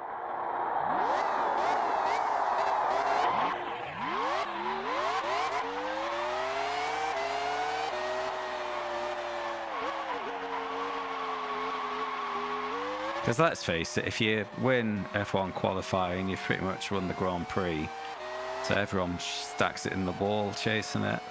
Because let's face it, if you win F1 qualifying, you've pretty much won the Grand Prix. So everyone stacks it in the wall chasing it.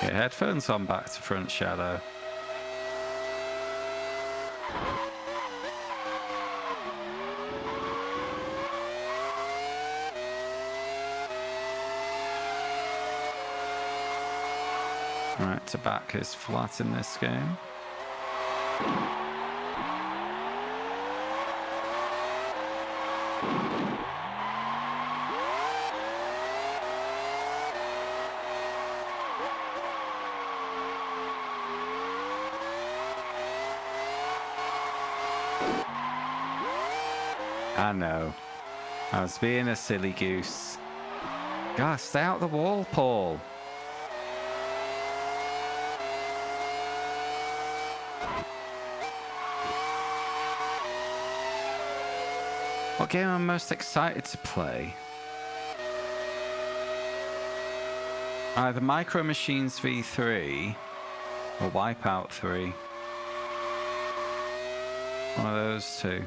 Get headphones on, back to front, Shadow. Right, to back is flat in this game. I know. I was being a silly goose. God, stay out the wall, Paul. What game am I most excited to play? Either Micro Machines V3 or Wipeout 3. One of those two.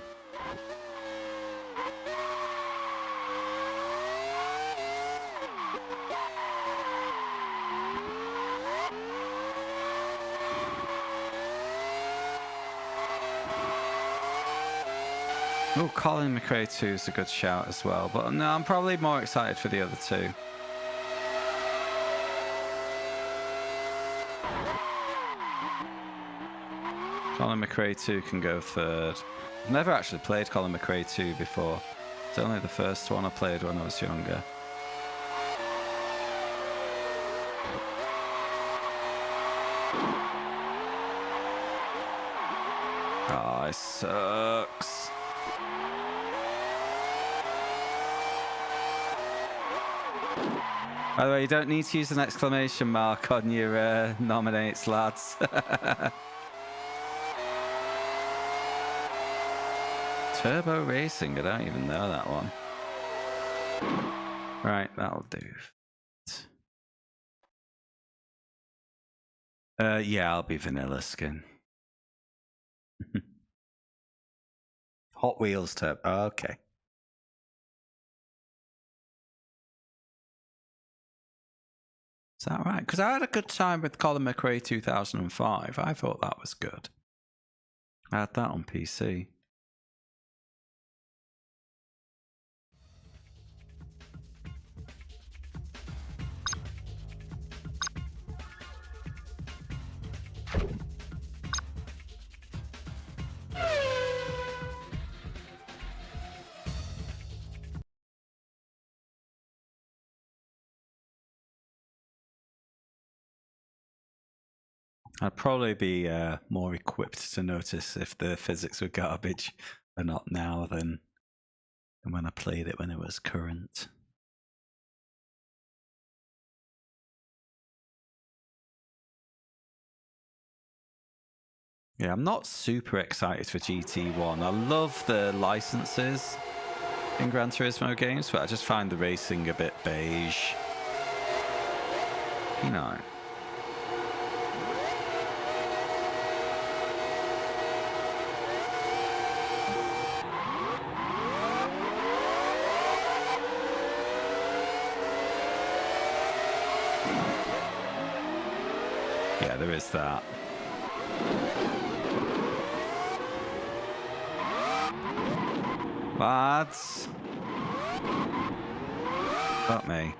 Oh, Colin McRae 2 is a good shout as well, but no, I'm probably more excited for the other two. Colin McRae 2 can go third. I've never actually played Colin McRae 2 before. It's only the first one I played when I was younger. Oh, it sucks. By the way, you don't need to use an exclamation mark on your nominates, lads. Turbo Racing, I don't even know that one. Right, that'll do. Yeah, I'll be vanilla skin. Hot Wheels Turbo, okay. Is that right? Because I had a good time with Colin McRae 2005. I thought that was good. I had that on PC. I'd probably be more equipped to notice if the physics were garbage or not now than when I played it when it was current. Yeah, I'm not super excited for GT1. I love the licenses in Gran Turismo games, but I just find the racing a bit beige. You know. Yeah, there is that. Lads. Fuck me.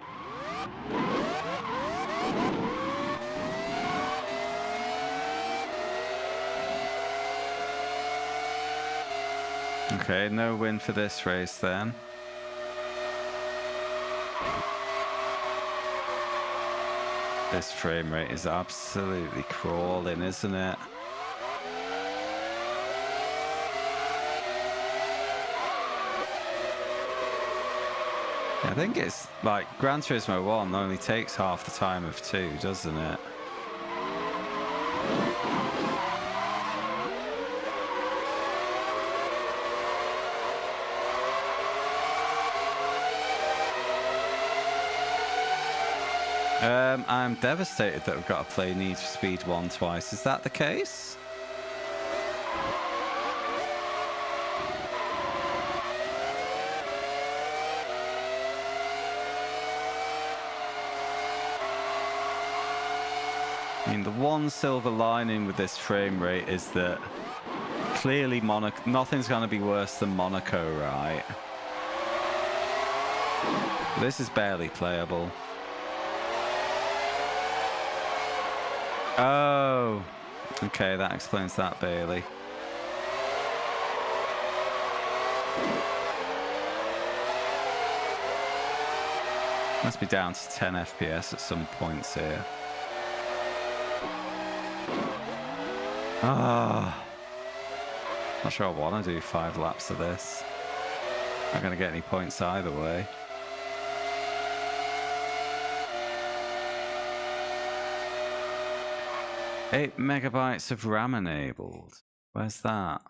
Okay, no win for this race then. This frame rate is absolutely crawling, isn't it? I think it's like Gran Turismo 1 only takes half the time of 2, doesn't it? I'm devastated that we've got to play Need for Speed 1 twice. Is that the case? I mean, the one silver lining with this frame rate is that clearly nothing's going to be worse than Monaco, right? This is barely playable. Oh, okay, that explains that, Bailey. Must be down to 10 FPS at some points here. Ah, not sure I want to do 5 laps of this. Not going to get any points either way. Eight megabytes of RAM enabled. Where's that?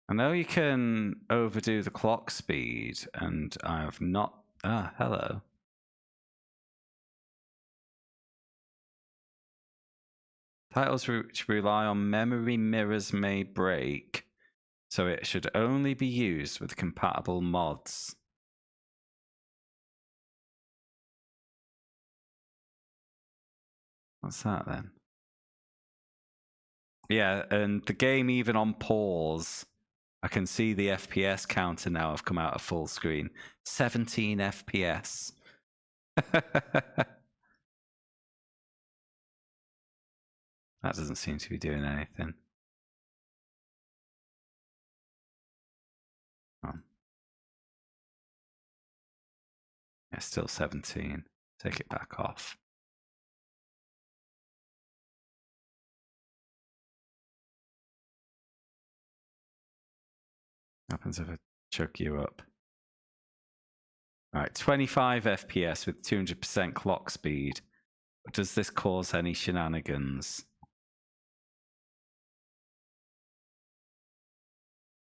I know you can overdo the clock speed, and I have not. Ah, hello. Titles which rely on memory mirrors may break, so it should only be used with compatible mods. What's that then? Yeah, and the game even on pause, I can see the FPS counter now. I've come out of full screen. 17 FPS. That doesn't seem to be doing anything. Oh. Yeah, still 17. Take it back off. What happens if I choke you up? All right, 25 FPS with 200% clock speed. Does this cause any shenanigans?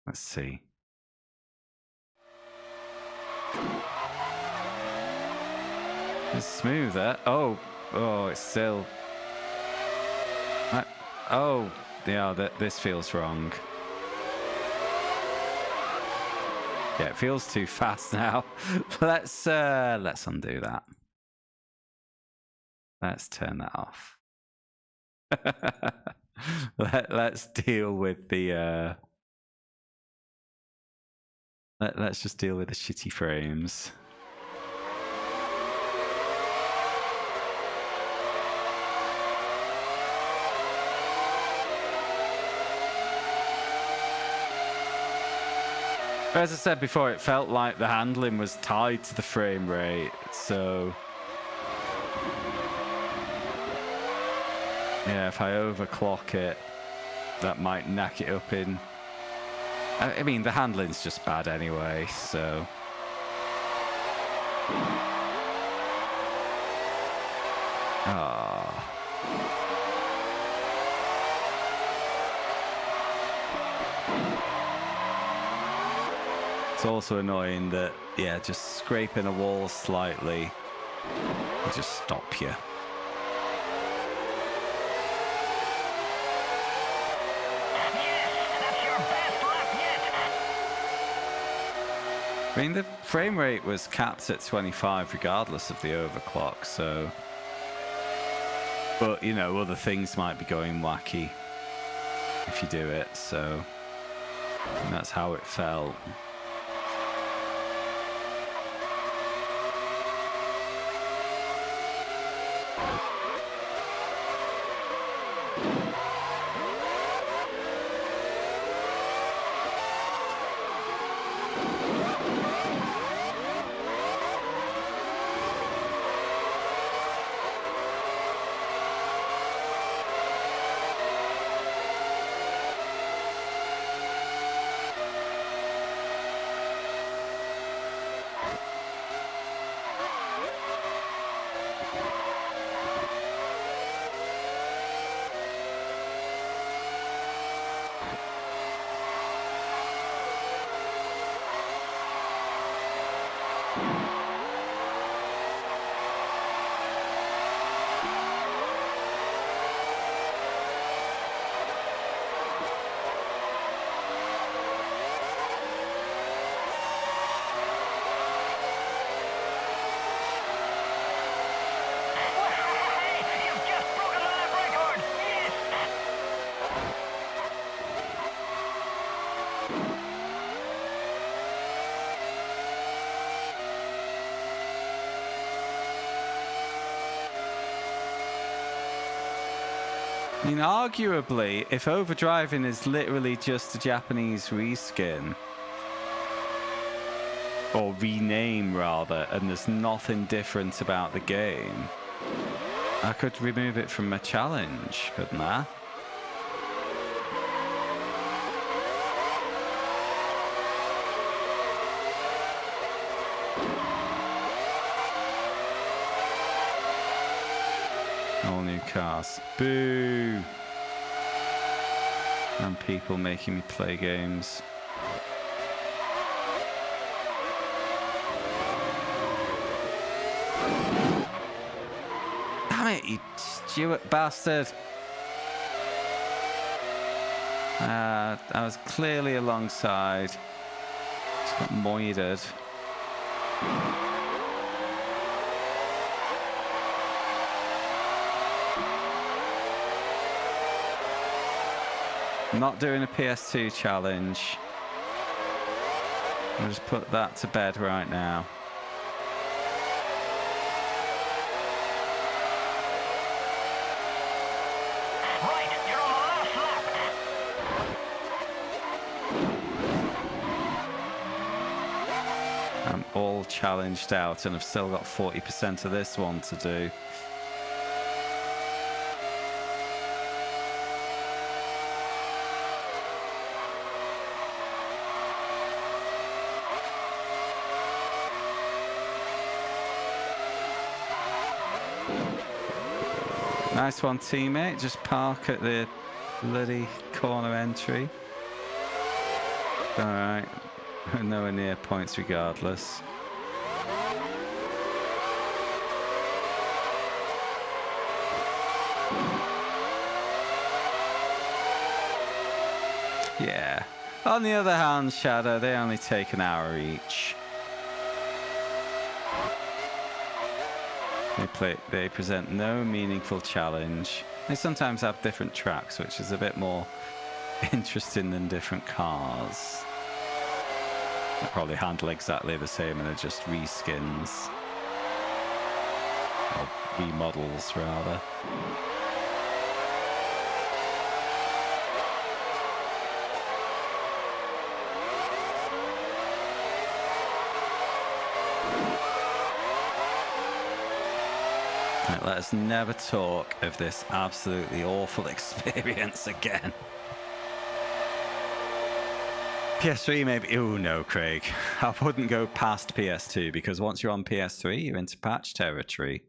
Let's see. It's smoother. Oh, it's still. Oh, yeah, this feels wrong. Yeah, it feels too fast now. Let's undo that. Let's turn that off. Let's deal with the. Let's just deal with the shitty frames. As I said before, it felt like the handling was tied to the frame rate, so yeah, if I overclock it, that might knack it up in. I mean, the handling's just bad anyway, so. Ah. It's also annoying that, yeah, just scraping a wall slightly will just stop you. I mean, the frame rate was capped at 25 regardless of the overclock, so. But, you know, other things might be going wacky if you do it, so. And that's how it felt. I mean, arguably, if overdriving is literally just a Japanese reskin, or rename rather, and there's nothing different about the game, I could remove it from my challenge, couldn't I? All new cars. Boo! And people making me play games. Damn it, you Stuart bastard! I was clearly alongside. Just got moided. Not doing a PS2 challenge. I'll just put that to bed right now. Right, you're on the last lap. I'm all challenged out and I've still got 40% of this one to do. Nice one, teammate. Just park at the bloody corner entry. Alright. Nowhere near points regardless. Yeah. On the other hand, Shadow, they only take an hour each. They present no meaningful challenge. They sometimes have different tracks, which is a bit more interesting than different cars. They probably handle exactly the same and they're just reskins. Or remodels, rather. Right, let us never talk of this absolutely awful experience again. PS3 maybe. Oh no, Craig. I wouldn't go past PS2 because once you're on PS3, you're into patch territory.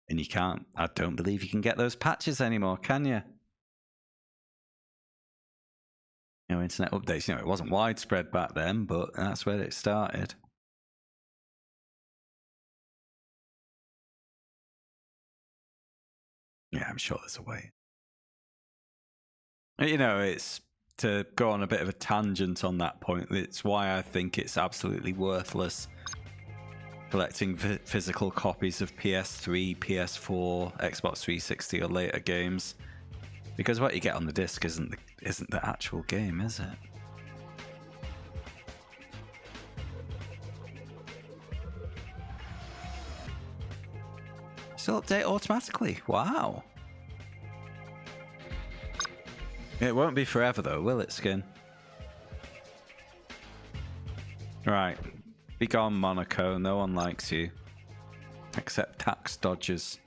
And you can't. I don't believe you can get those patches anymore, can you? You know, internet updates. You know, it wasn't widespread back then, but that's where it started. Yeah, I'm sure there's a way. You know, it's to go on a bit of a tangent on that point. It's why I think it's absolutely worthless collecting physical copies of PS3, PS4, Xbox 360 or later games, because what you get on the disc isn't the actual game, is it? Still update automatically. Wow. It won't be forever though, will it, Skin? Right. Be gone, Monaco. No one likes you. Except tax dodgers.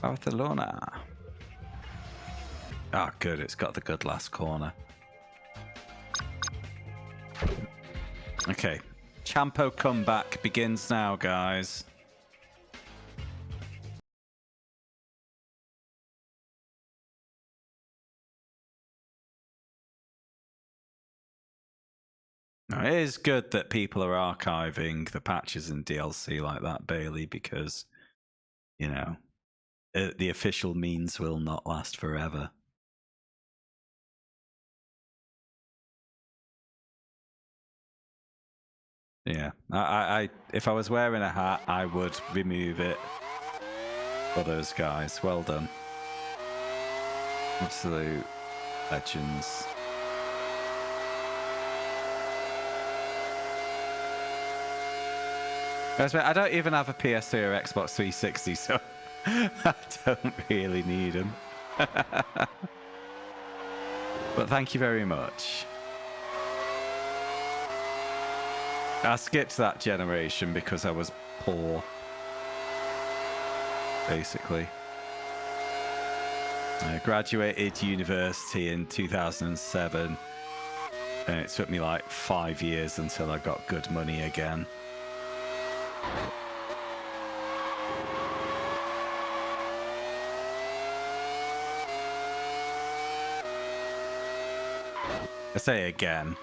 Barcelona. Ah, good. It's got the good last corner. Okay. Champo comeback begins now, guys. Now, it is good that people are archiving the patches and DLC like that, Bailey, because, you know, the official means will not last forever. Yeah, if I was wearing a hat, I would remove it for those guys. Well done. Absolute legends. I don't even have a PS3 or Xbox 360, so I don't really need them. But thank you very much. I skipped that generation because I was poor, basically. I graduated university in 2007, and it took me like 5 years until I got good money again. I say again.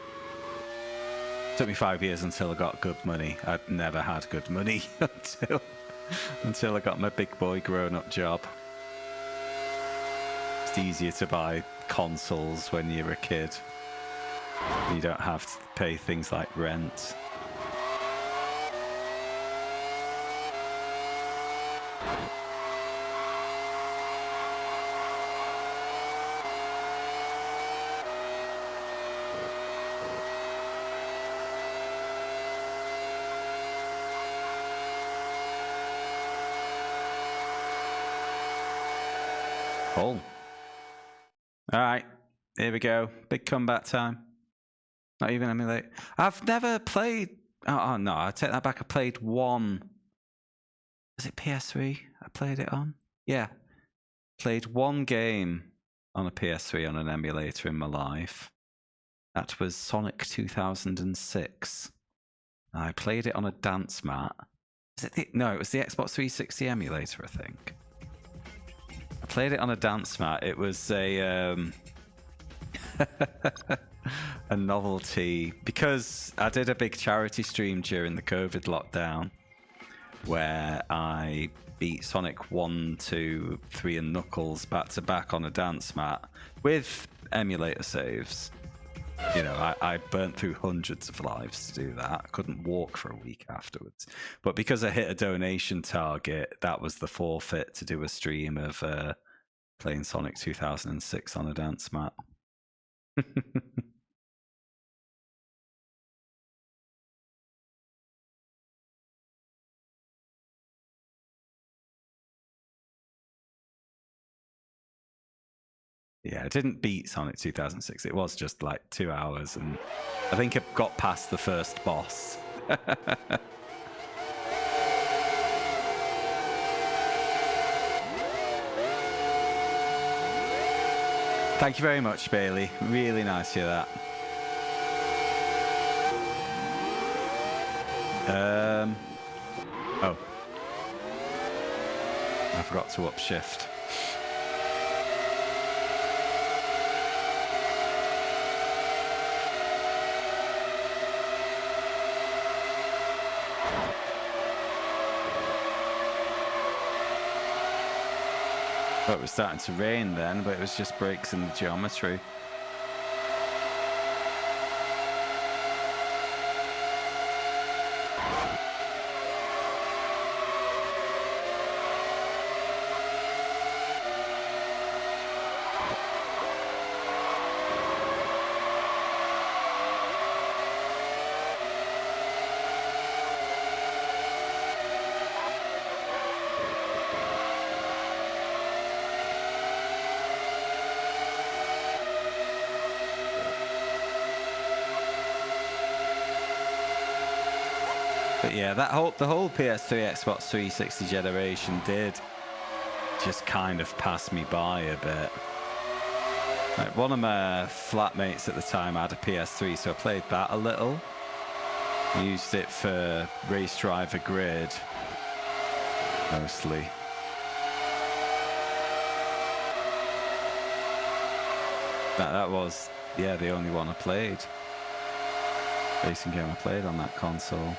It took me 5 years until I got good money. I'd never had good money until I got my big boy grown-up job. It's easier to buy consoles when you're a kid. You don't have to pay things like rent. Cool. All right, here we go. Big comeback time. Not even emulate. I've never played. Oh no, I take that back. I played one. Was it PS3? I played it on. Yeah, played one game on a PS3 on an emulator in my life. That was Sonic 2006. I played it on a dance mat. No, it was the Xbox 360 emulator, I think. I played it on a dance mat. It was a a novelty because I did a big charity stream during the COVID lockdown where I beat Sonic 1, 2, 3 and Knuckles back to back on a dance mat with emulator saves. You know, I burnt through hundreds of lives to do that. I couldn't walk for a week afterwards. But because I hit a donation target, that was the forfeit to do a stream of playing Sonic 2006 on a dance mat. Yeah, I didn't beat Sonic 2006. It was just like 2 hours, and I think I got past the first boss. Thank you very much, Bailey. Really nice to hear that. Oh. I forgot to upshift. Well, it was starting to rain then, but it was just breaks in the geometry. But yeah, the whole PS3, Xbox 360 generation did just kind of pass me by a bit. Like one of my flatmates at the time had a PS3, so I played that a little. I used it for Race Driver Grid, mostly. That was, yeah, the only one I played. Racing game I played on that console.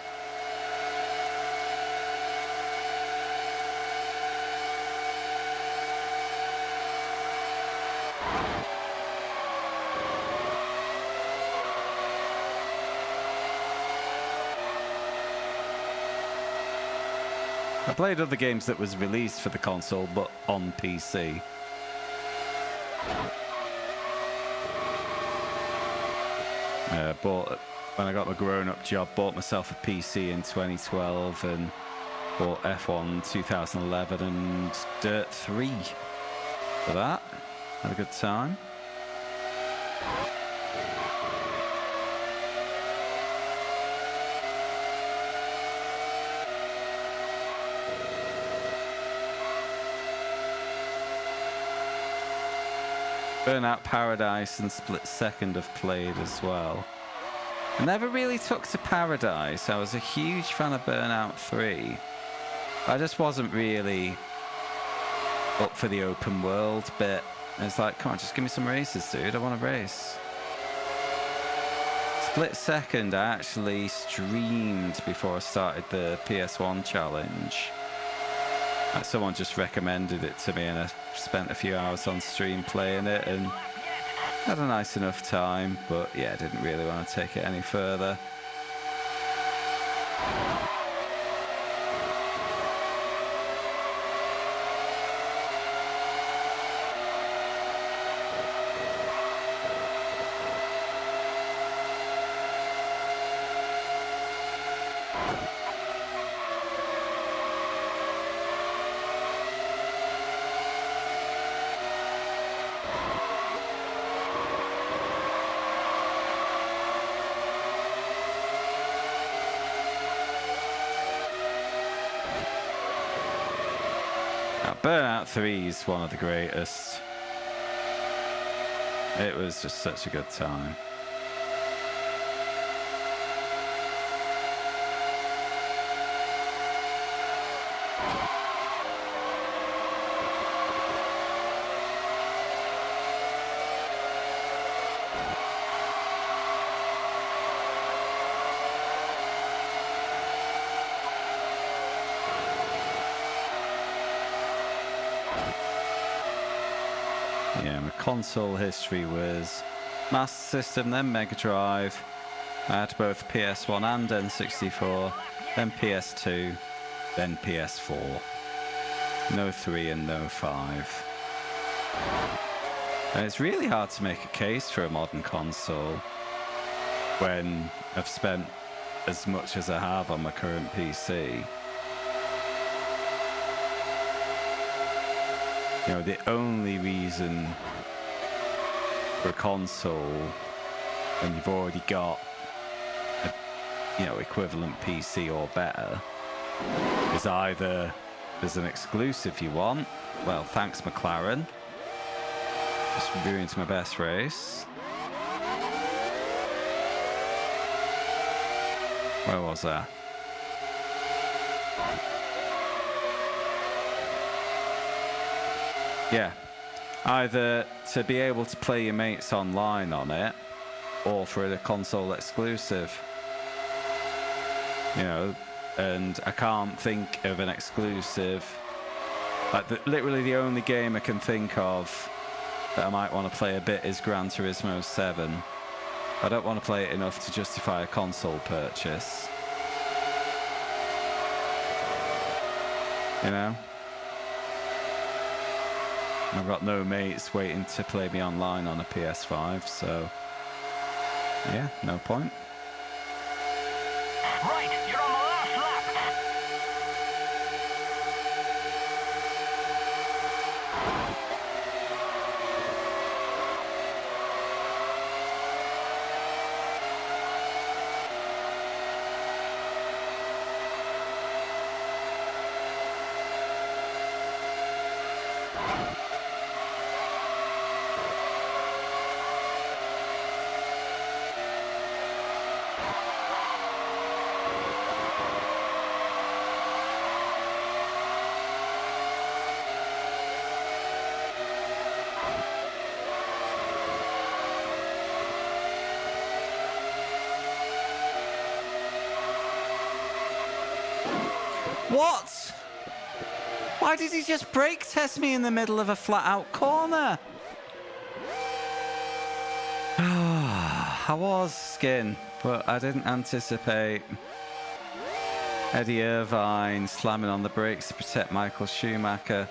I played other games that was released for the console, but on PC. When I got my grown-up job, bought myself a PC in 2012 and bought F1 2011 and Dirt 3 for that. Had a good time. Burnout Paradise and Split Second have played as well. I never really took to Paradise. I was a huge fan of Burnout 3. I just wasn't really up for the open world bit. It's like, come on, just give me some races, dude. I want to race. Split Second I actually streamed before I started the PS1 challenge. Someone just recommended it to me and I spent a few hours on stream playing it, and Had a nice enough time, but yeah, didn't really want to take it any further. Burnout 3 is one of the greatest. It was just such a good time. Yeah, my console history was Master System, then Mega Drive. I had both PS1 and N64, then PS2, then PS4. No 3 and no 5. And it's really hard to make a case for a modern console when I've spent as much as I have on my current PC. You know, the only reason for a console when you've already got a, you know, equivalent PC or better is either there's an exclusive you want. Well, thanks McLaren. Just ruined my best race. Where was I? Yeah, either to be able to play your mates online on it, or for a console exclusive. You know, and I can't think of an exclusive. Like, literally the only game I can think of that I might want to play a bit is Gran Turismo 7. I don't want to play it enough to justify a console purchase. You know? I've got no mates waiting to play me online on a PS5, so yeah, no point. Right, you're on the last lap. What? Why did he just brake test me in the middle of a flat out corner? I was skin, but I didn't anticipate Eddie Irvine slamming on the brakes to protect Michael Schumacher.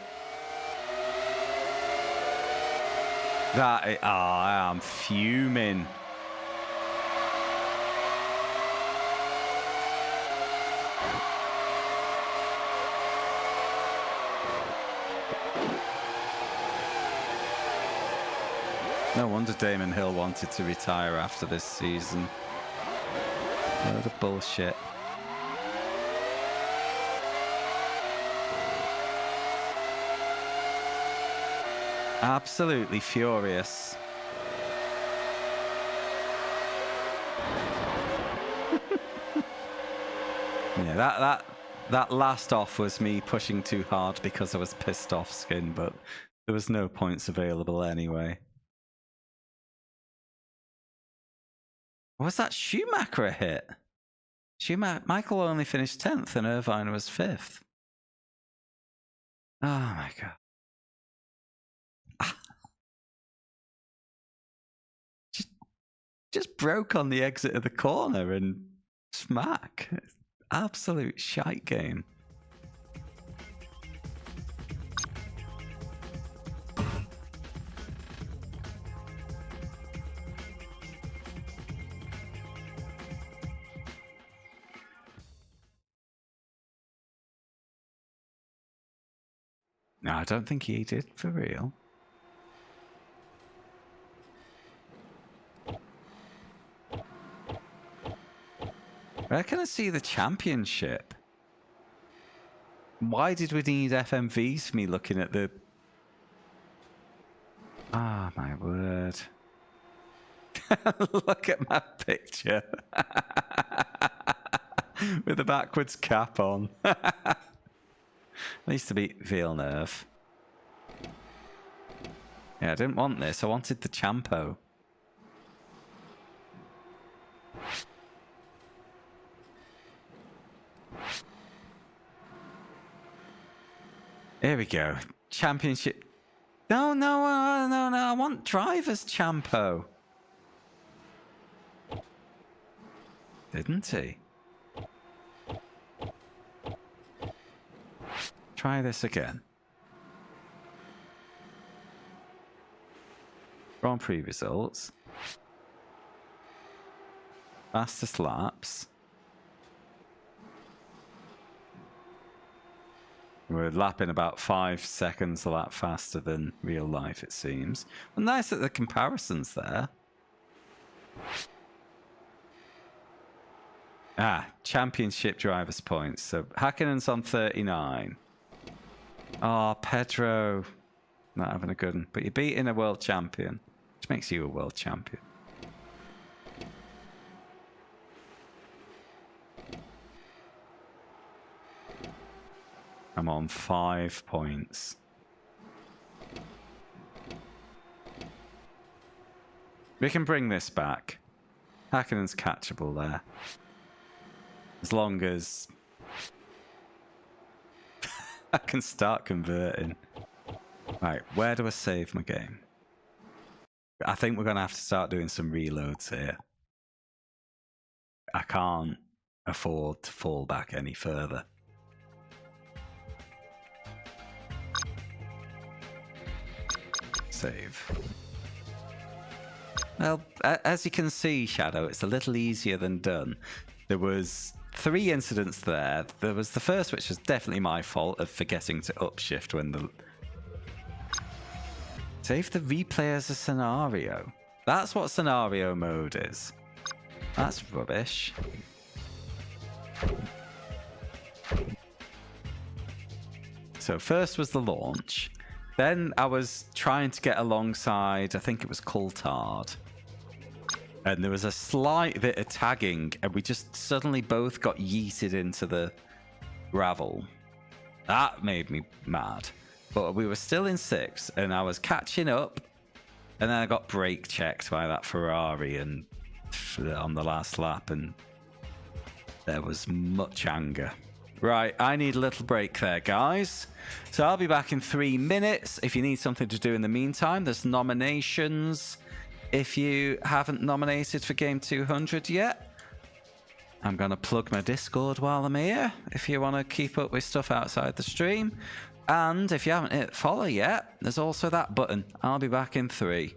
I am fuming. No wonder Damon Hill wanted to retire after this season. Load of bullshit. Absolutely furious. Yeah, that last off was me pushing too hard because I was pissed off, Skin, but there was no points available anyway. Was that Schumacher a hit? Michael only finished 10th and Irvine was 5th. Oh my god. Just broke on the exit of the corner and smack. Absolute shite game. No, I don't think he did for real. Where can I see the championship? Why did we need FMVs for me looking at the... Ah, my word. Look at my picture. With the backwards cap on. I used to be Villeneuve. Yeah, I didn't want this. I wanted the Champo. Here we go. Championship. No, no, no, no. I want Driver's Champo. Didn't he? Try this again. Grand Prix results. Fastest laps. We're lapping about 5 seconds a lap faster than real life, it seems. Well, nice that the comparison's there. Ah, championship drivers' points. So Häkkinen's on 39. Oh, Pedro. Not having a good one. But you're beating a world champion, which makes you a world champion. I'm on 5 points. We can bring this back. Häkkinen's catchable there. As long as I can start converting. Right, where do I save my game? I think we're going to have to start doing some reloads here. I can't afford to fall back any further. Save. Well, as you can see, Shadow, it's a little easier than done. There was 3 incidents there. There was the first, which was definitely my fault of forgetting to upshift when the... Save the replay as a scenario. That's what scenario mode is. That's rubbish. So first was the launch. Then I was trying to get alongside, I think it was Coulthard. And there was a slight bit of tagging, and we just suddenly both got yeeted into the gravel. That made me mad. But we were still in 6th, and I was catching up, and then I got brake checked by that Ferrari and on the last lap, and there was much anger. Right, I need a little break there, guys. So I'll be back in 3 minutes. If you need something to do in the meantime, there's nominations. If you haven't nominated for Game 200 yet, I'm going to plug my Discord while I'm here, if you want to keep up with stuff outside the stream. And if you haven't hit follow yet, there's also that button. I'll be back in 3.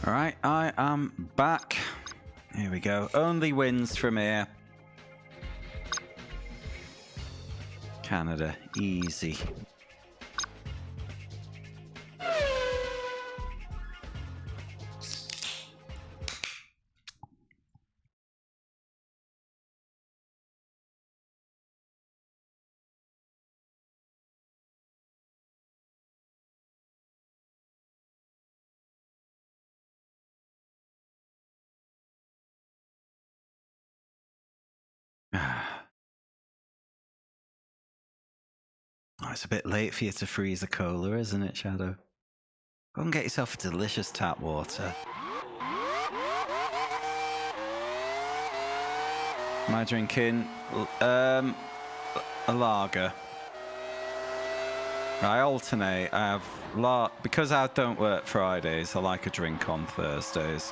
Alright, I am back. Here we go. Only wins from here. Canada, easy. Oh, it's a bit late for you to freeze a cola, isn't it, Shadow? Go and get yourself a delicious tap water. Am I drinking a lager? I alternate. I have because I don't work Fridays. I like a drink on Thursdays,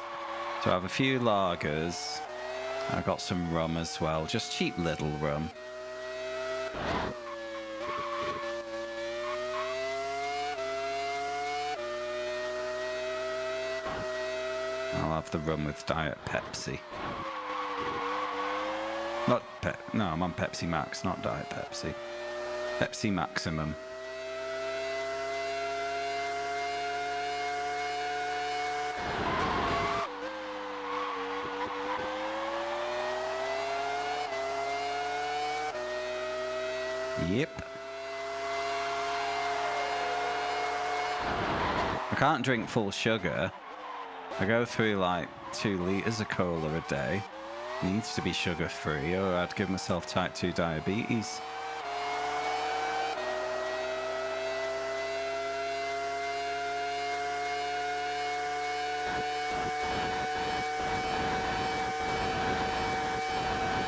so I have a few lagers. I got some rum as well, just cheap little rum. I'll have the rum with Diet Pepsi. Not no, I'm on Pepsi Max, not Diet Pepsi. Pepsi Maximum. Yep. I can't drink full sugar. I go through like 2 litres of cola a day. Needs to be sugar free or I'd give myself type 2 diabetes.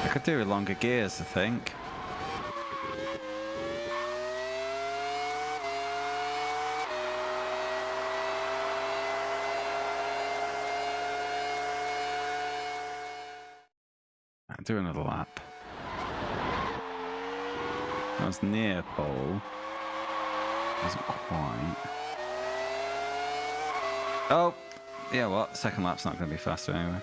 I could do with longer gears, I think. Do another lap. I was near pole. Wasn't quite. Oh, yeah, what? Second lap's not going to be faster anyway.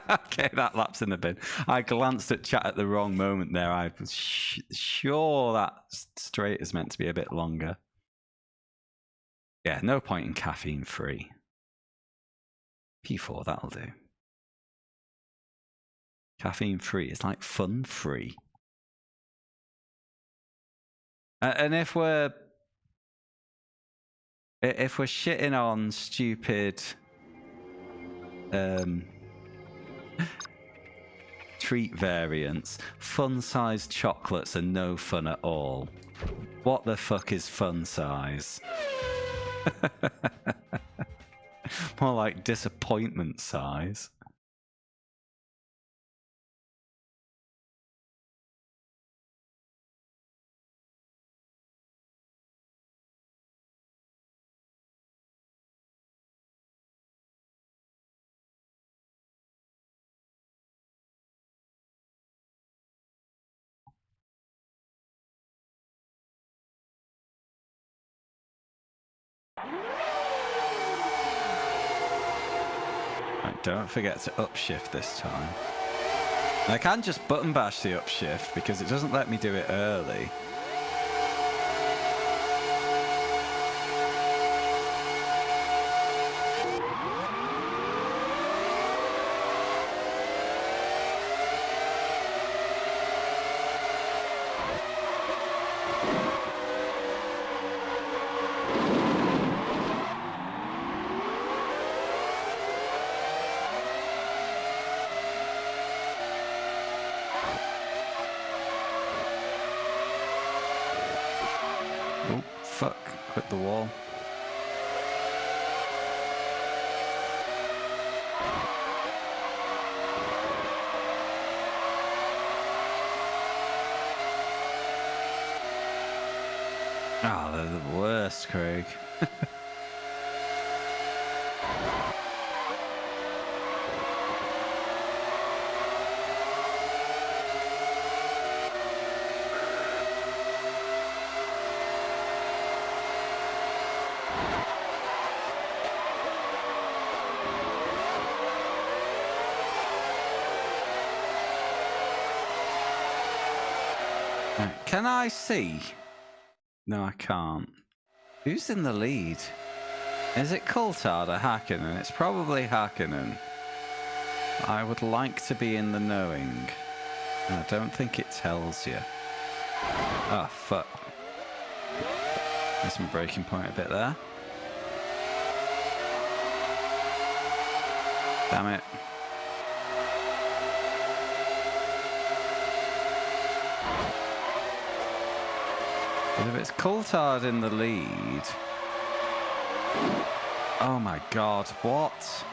Okay, that lap's in the bin. I glanced at chat at the wrong moment there. I was sure that straight is meant to be a bit longer. Yeah, no point in caffeine free. P4, that'll do. Caffeine free is like fun free. And if we're shitting on stupid treat variants, fun-sized chocolates are no fun at all. What the fuck is fun size? More like disappointment size. Don't forget to upshift this time. I can just button bash the upshift because it doesn't let me do it early. Oh, fuck. Quit the wall. Oh, they're the worst, Craig. Can I see? No, I can't. Who's in the lead? Is it Coulthard or Hakkinen? It's probably Hakkinen. I would like to be in the knowing. I don't think it tells you. Oh, fuck. Missed my braking point a bit there. Damn it. But if it's Coulthard in the lead... Oh my god, what?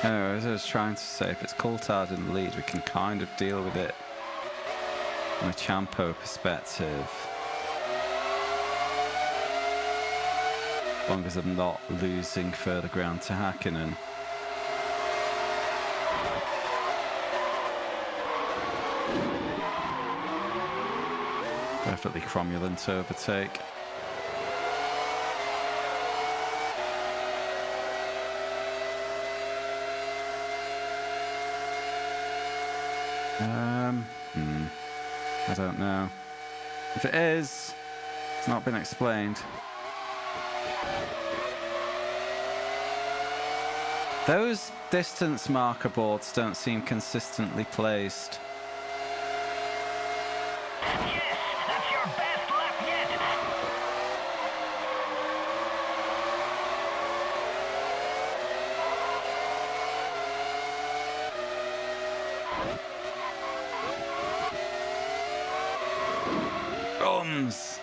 Anyway, as I was trying to say, if it's Coulthard in the lead, we can kind of deal with it from a Champo perspective. As long as I'm not losing further ground to Hakkinen. Perfectly cromulent overtake. I don't know. If it is, it's not been explained. Those distance marker boards don't seem consistently placed. Yes, that's your best lap yet. Bums!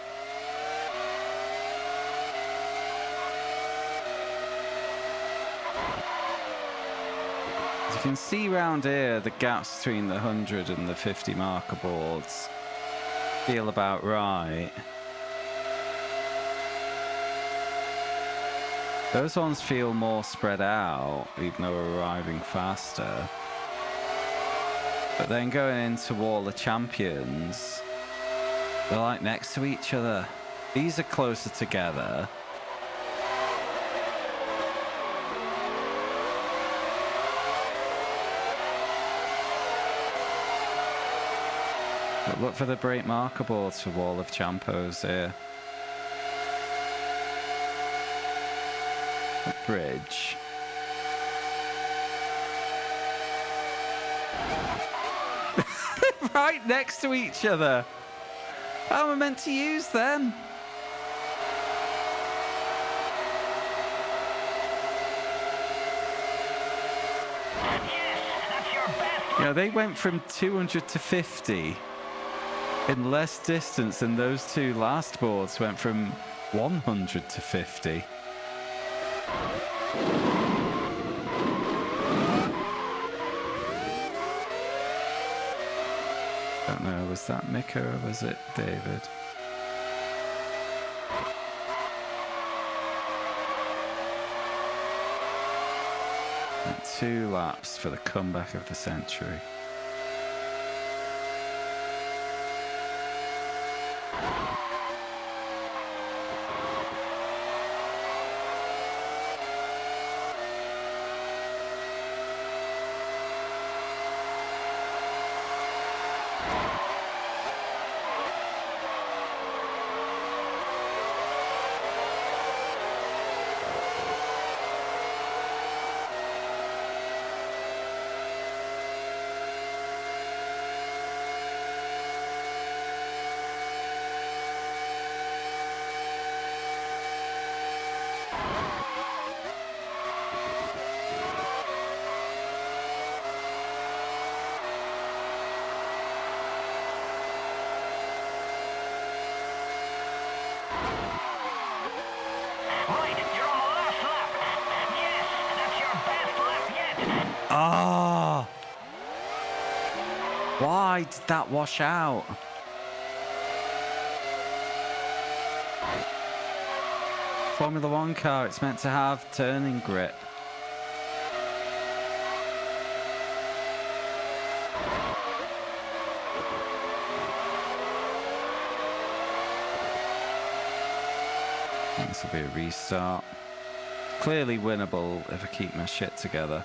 As you can see round here, the gaps between the 100 and the 50 marker boards feel about right. Those ones feel more spread out, even though we're arriving faster. But then going into Wall of Champions, they're like next to each other. These are closer together. But look for the brake marker boards for Wall of Champos here. A bridge. Right next to each other. How am I meant to use them? Yeah, they went from 200 to 50 in less distance than those two last boards went from 100 to 50. Don't know, was that Mika or was it David? And 2 laps for the comeback of the century. Oh! Why did that wash out? Formula One car. It's meant to have turning grip. This will be a restart. Clearly winnable if I keep my shit together.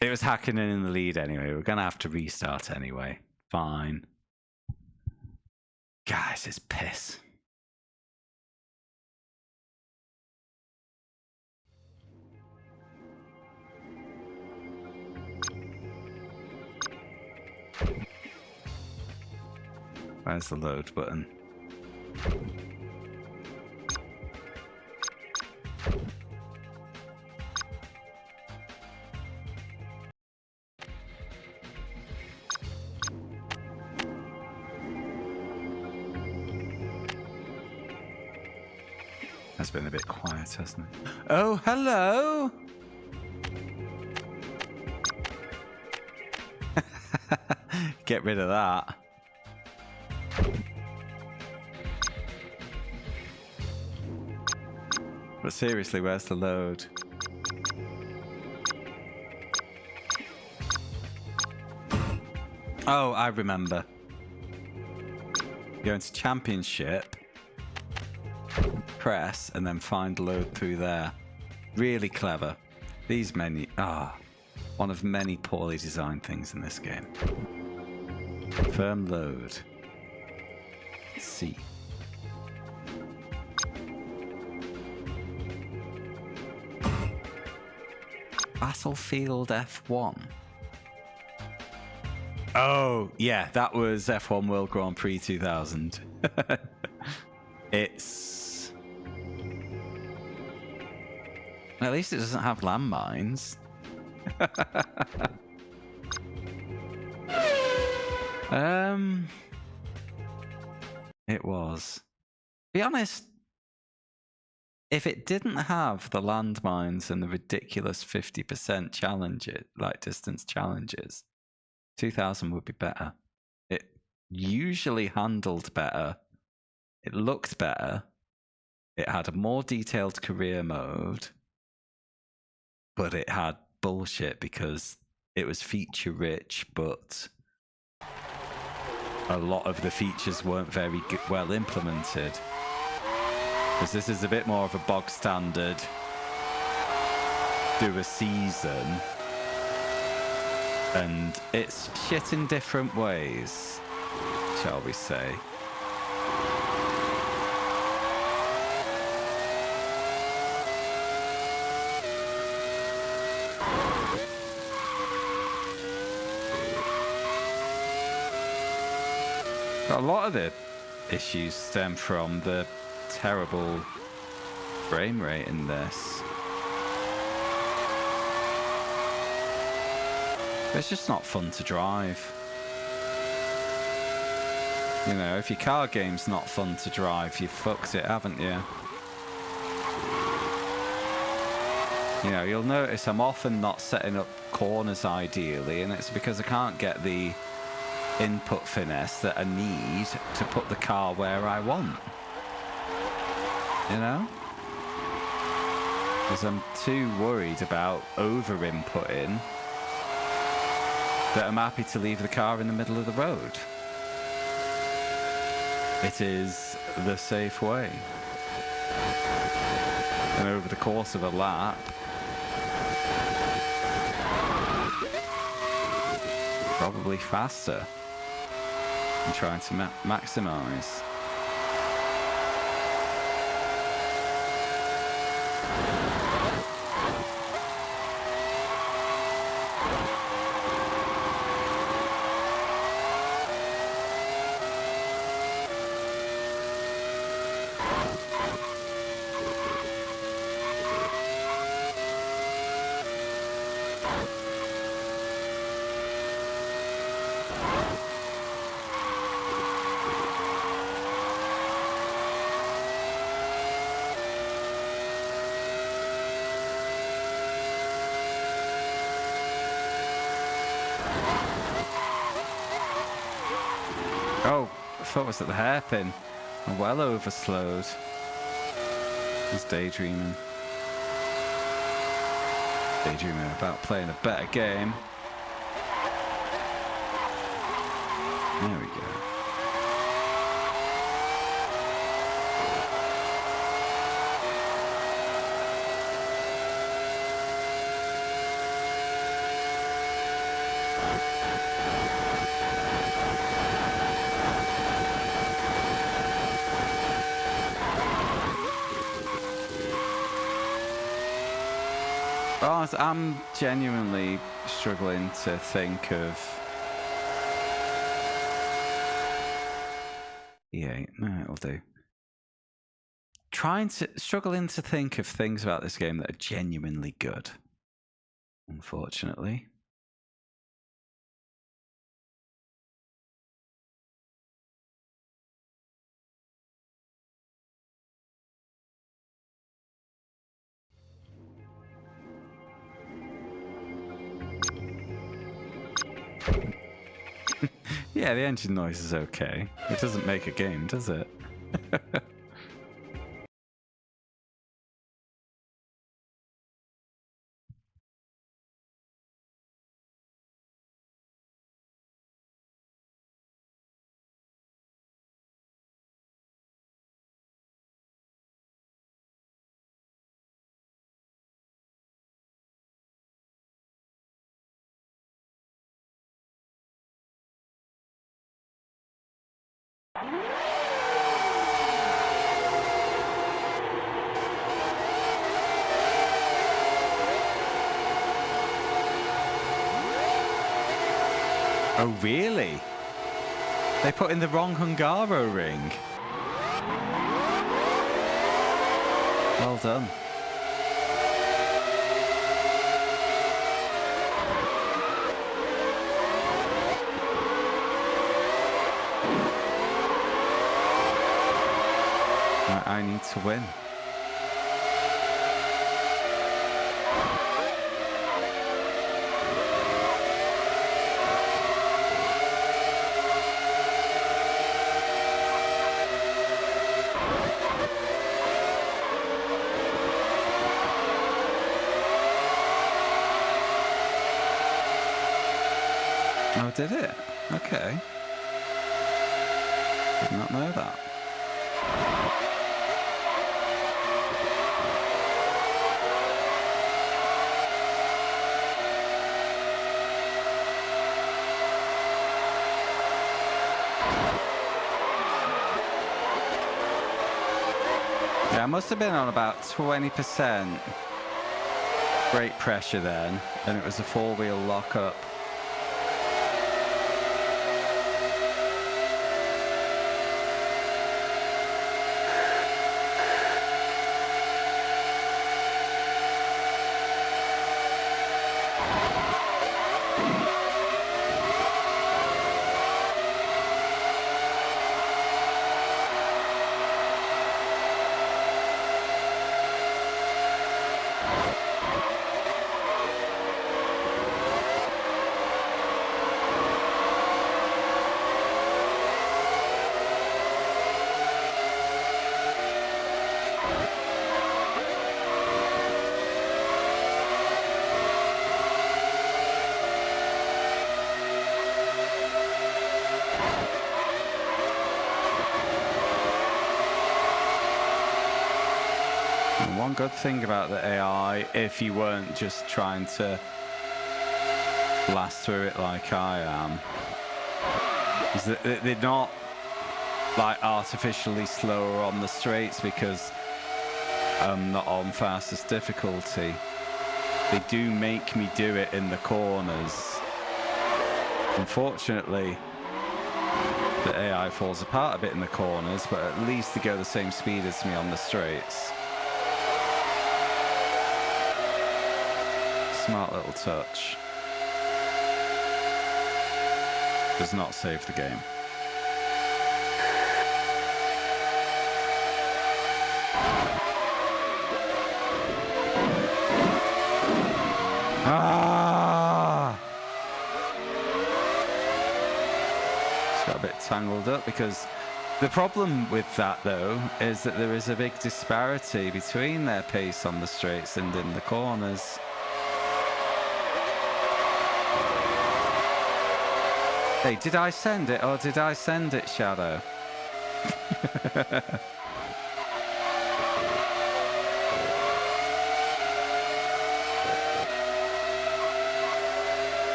It was hacking in the lead anyway. We're going to have to restart anyway. Fine. Guys, it's piss. Where's the load button? It's been a bit quiet, hasn't it? Oh, hello! Get rid of that. But seriously, where's the load? Oh, I remember. Go into Championship, press, and then find load through there. Really clever. These menu... one of many poorly designed things in this game. Firm load. C. Battlefield F1. Oh, yeah, that was F1 World Grand Prix 2000. It's... At least it doesn't have landmines. It was. Be honest, if it didn't have the landmines and the ridiculous 50% challenges, like distance challenges, 2000 would be better. It usually handled better. It looked better. It had a more detailed career mode, but it had bullshit because it was feature rich, but a lot of the features weren't very well implemented. Because this is a bit more of a bog standard, do a season, and it's shit in different ways, shall we say. A lot of the issues stem from the terrible frame rate in this. It's just not fun to drive. You know, if your car game's not fun to drive, you've fucked it, haven't you? You know, you'll notice I'm often not setting up corners ideally, and it's because I can't get the input finesse that I need to put the car where I want. You know? Because I'm too worried about over-inputting that I'm happy to leave the car in the middle of the road. It is the safe way. And over the course of a lap, probably faster. I'm trying to maximize. Oh, I thought it was at the hairpin. I'm well overslowed. I was daydreaming. Daydreaming about playing a better game. There we go. Oh, I'm genuinely struggling to think of... Yeah, no, it'll do. Struggling to think of things about this game that are genuinely good, unfortunately. Yeah, the engine noise is okay. It doesn't make a game, does it? Oh, really? They put in the wrong Hungaro ring. Well done. I need to win. Oh, did it? Okay. Did not know that. Yeah, I must have been on about 20% brake pressure then, and it was a four-wheel lockup. One good thing about the AI, if you weren't just trying to blast through it like I am, is that they're not like artificially slower on the straights because I'm not on fastest difficulty. They do make me do it in the corners. Unfortunately, the AI falls apart a bit in the corners, but at least they go the same speed as me on the straights. Smart little touch. Does not save the game. Ah! Just got a bit tangled up because the problem with that, though, is that there is a big disparity between their pace on the straights and in the corners. Hey, did I send it or did I send it, Shadow?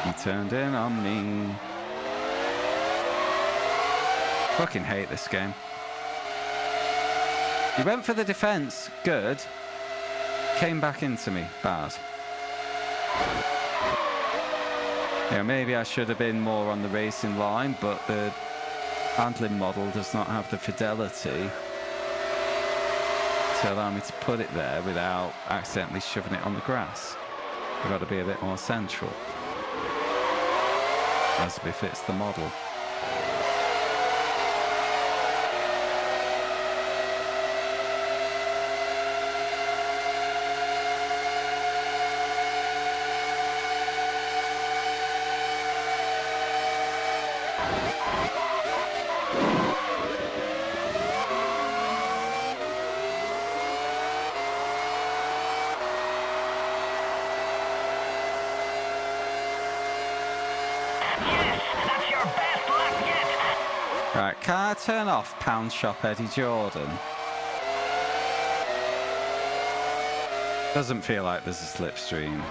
He turned in on me. Fucking hate this game. He went for the defense, good. Came back into me, bad. Yeah, maybe I should have been more on the racing line, but the handling model does not have the fidelity to allow me to put it there without accidentally shoving it on the grass. I've got to be a bit more central, as befits the model. Right, can I turn off Pound Shop Eddie Jordan? Doesn't feel like there's a slipstream.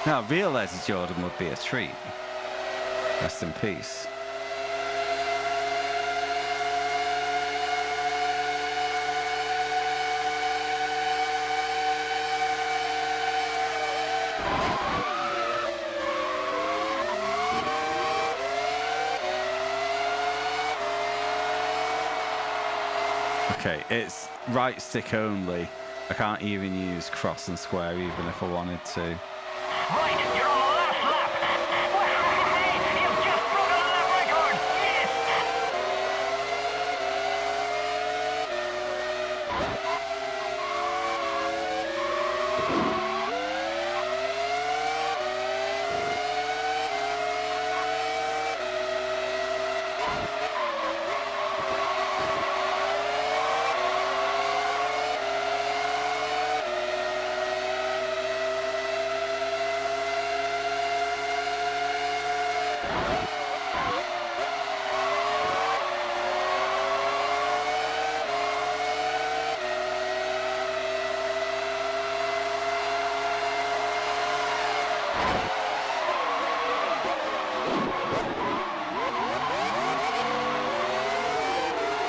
Now, real Eddie Jordan would be a treat. Rest in peace. Okay, it's right stick only. I can't even use cross and square even if I wanted to. Right, you're on the last lap. Well, you've just broken a lap record. Yes.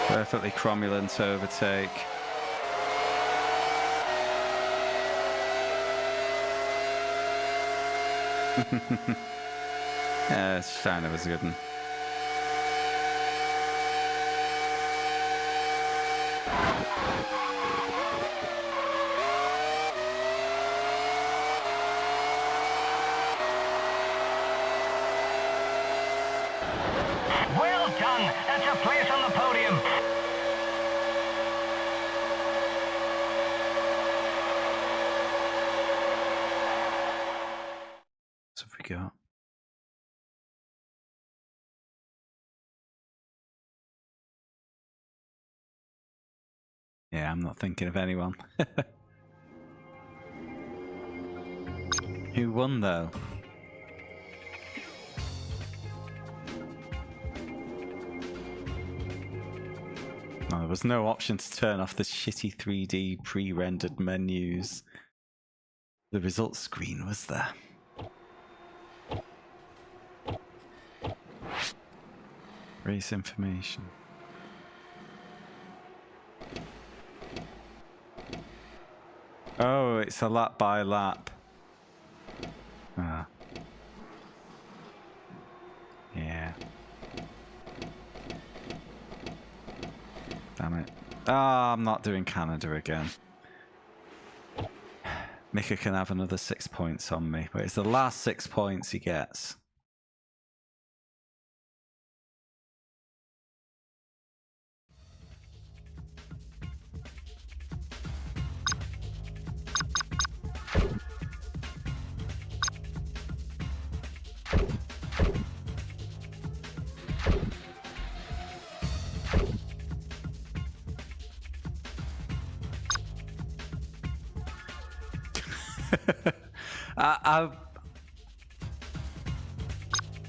Perfectly cromulent overtake. Yeah, Steiner was a good one. Well done. That's a place on the podium. What have we got? Yeah, I'm not thinking of anyone. Who won though? Oh, there was no option to turn off the shitty 3D pre-rendered menus. The results screen was there. Race information. Oh, it's a lap by lap. Ah. Yeah. Damn it. Ah, I'm not doing Canada again. Mika can have another 6 points on me, but it's the last 6 points he gets.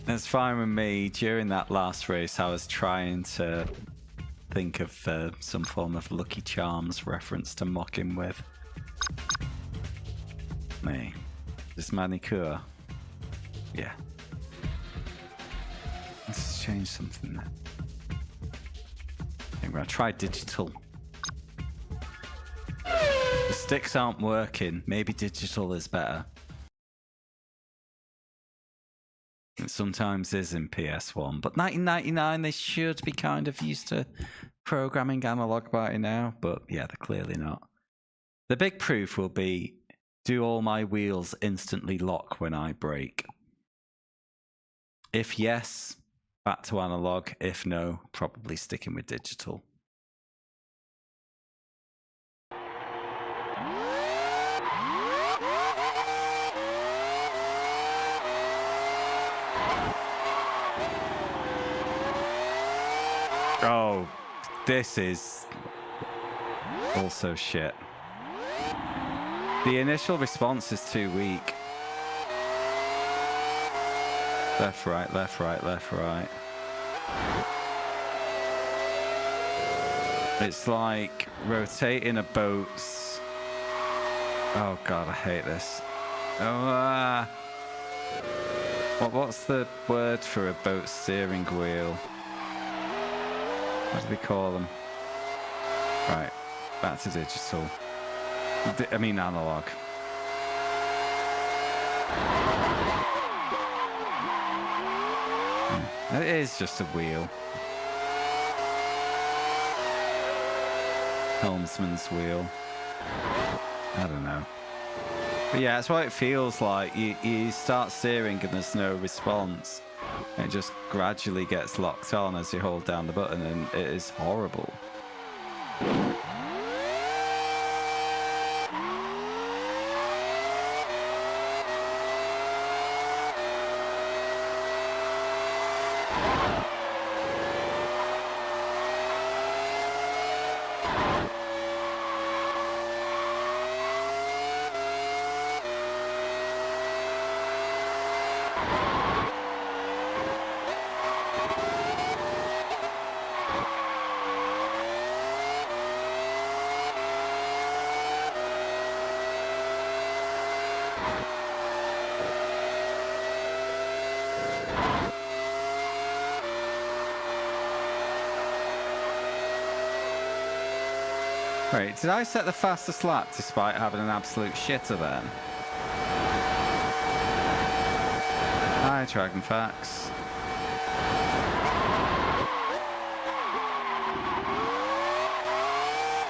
It's fine with me. During that last race, I was trying to think of some form of Lucky Charms reference to mock him with. Me. This manicure. Yeah. Let's change something then. I'm gonna try digital. The sticks aren't working. Maybe digital is better. It sometimes is in PS1, but 1999 they should be kind of used to programming analog by now, but yeah, they're clearly not. The big proof will be, do all my wheels instantly lock when I brake? If yes, back to analog. If no, probably sticking with digital. Oh, this is also shit. The initial response is too weak. Left, right, left, right, left, right. It's like rotating a boat's... Oh god, I hate this. Oh, what's the word for a boat steering wheel? What do they call them? Right, back to digital. I mean analog. It is just a wheel. Helmsman's wheel. I don't know. But yeah, that's what it feels like. You start steering and there's no response. It just gradually gets locked on as you hold down the button, and it is horrible. Wait, did I set the fastest lap despite having an absolute shitter then? Hi, Dragonfax.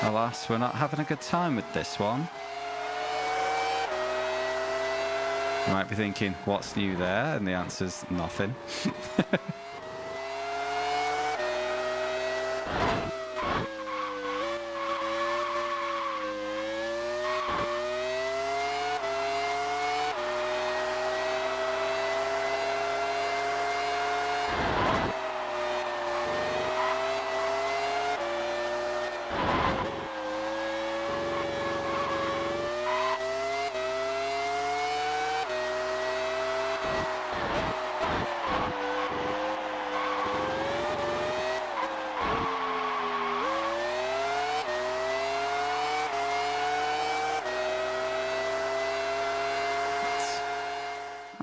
Alas, we're not having a good time with this one. You might be thinking, what's new there? And the answer's nothing.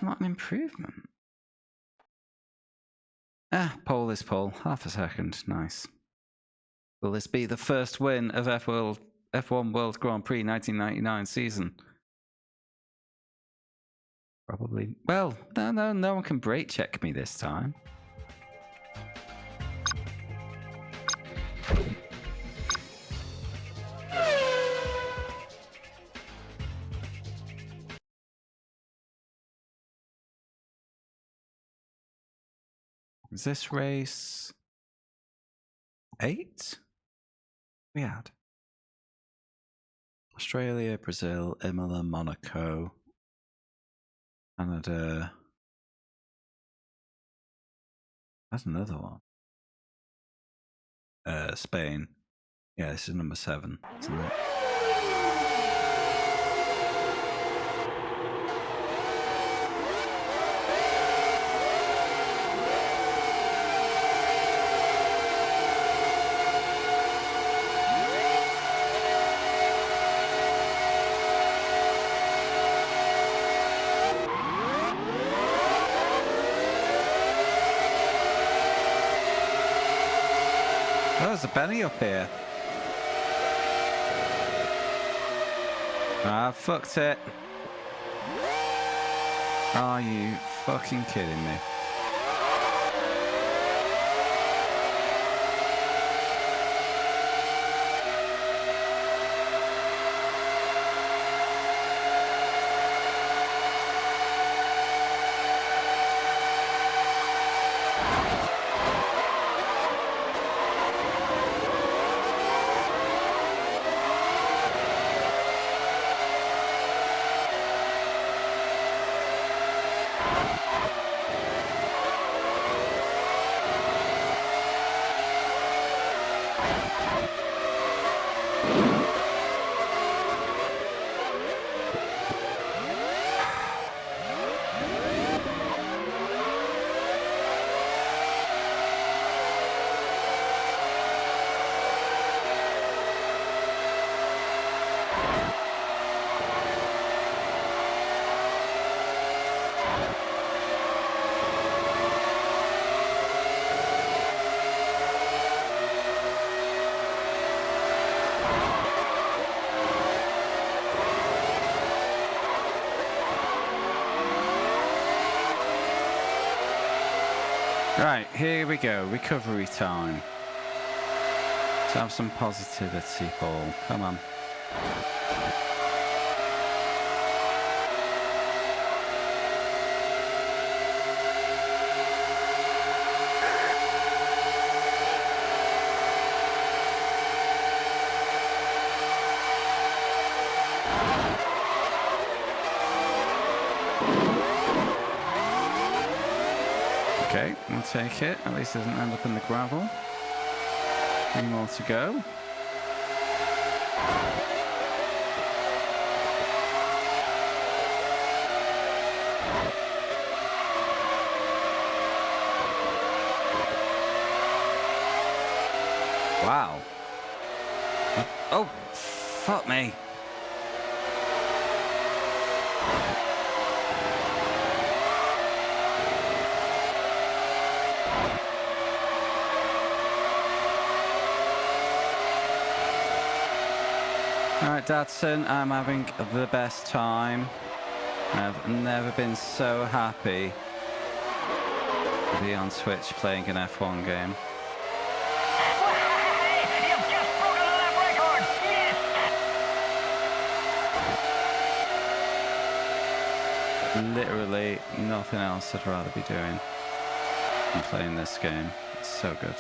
Not an improvement. Pole is pole. Half a second. Nice. Will this be the first win of F1 World Grand Prix 1999 season? Probably. Well, no one can brake check me this time. Is this race 8? We had Australia, Brazil, Imola, Monaco, Canada. That's another one. Spain. Yeah, this is number 7, isn't it? Oh, there's a Benny up here. I fucked it. Are you fucking kidding me? Right, here we go. Recovery time. Let's have some positivity, Paul. Come on. Okay, we'll take it. At least it doesn't end up in the gravel. 3 more to go. Wow. Oh, fuck me. Alright, Dadson, I'm having the best time. I've never been so happy to be on Twitch playing an F1 game. You've just broken a lap record! Yes! Literally nothing else I'd rather be doing than playing this game. It's so good.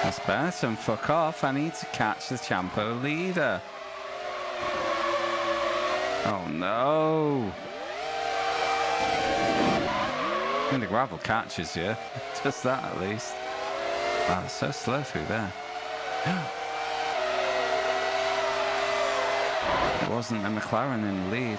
That's better. Fuck off. I need to catch the Champo leader. Oh no. I mean, the gravel catches you. Just that at least. Wow, it's so slow through there. wasn't a McLaren in the lead.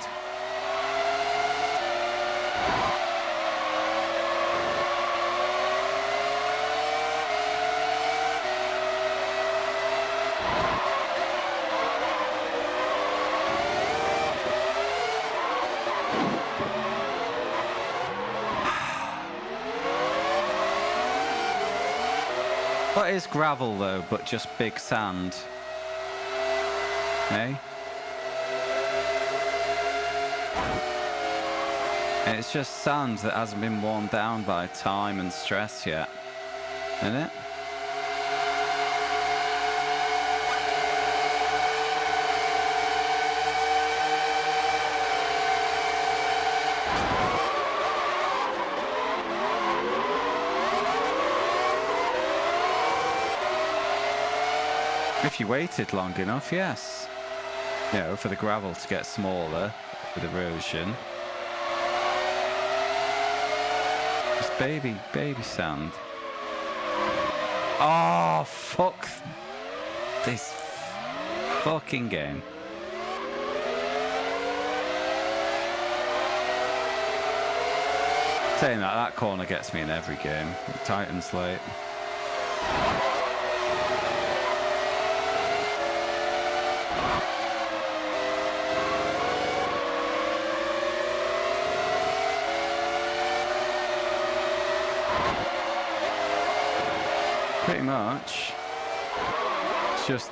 What is gravel though, but just big sand? Eh? It's just sand that hasn't been worn down by time and stress yet, isn't it? If you waited long enough, yes. You know, for the gravel to get smaller with erosion. Just baby sand. Oh, fuck this fucking game. Saying that corner gets me in every game. Titan's late. Pretty much. It's just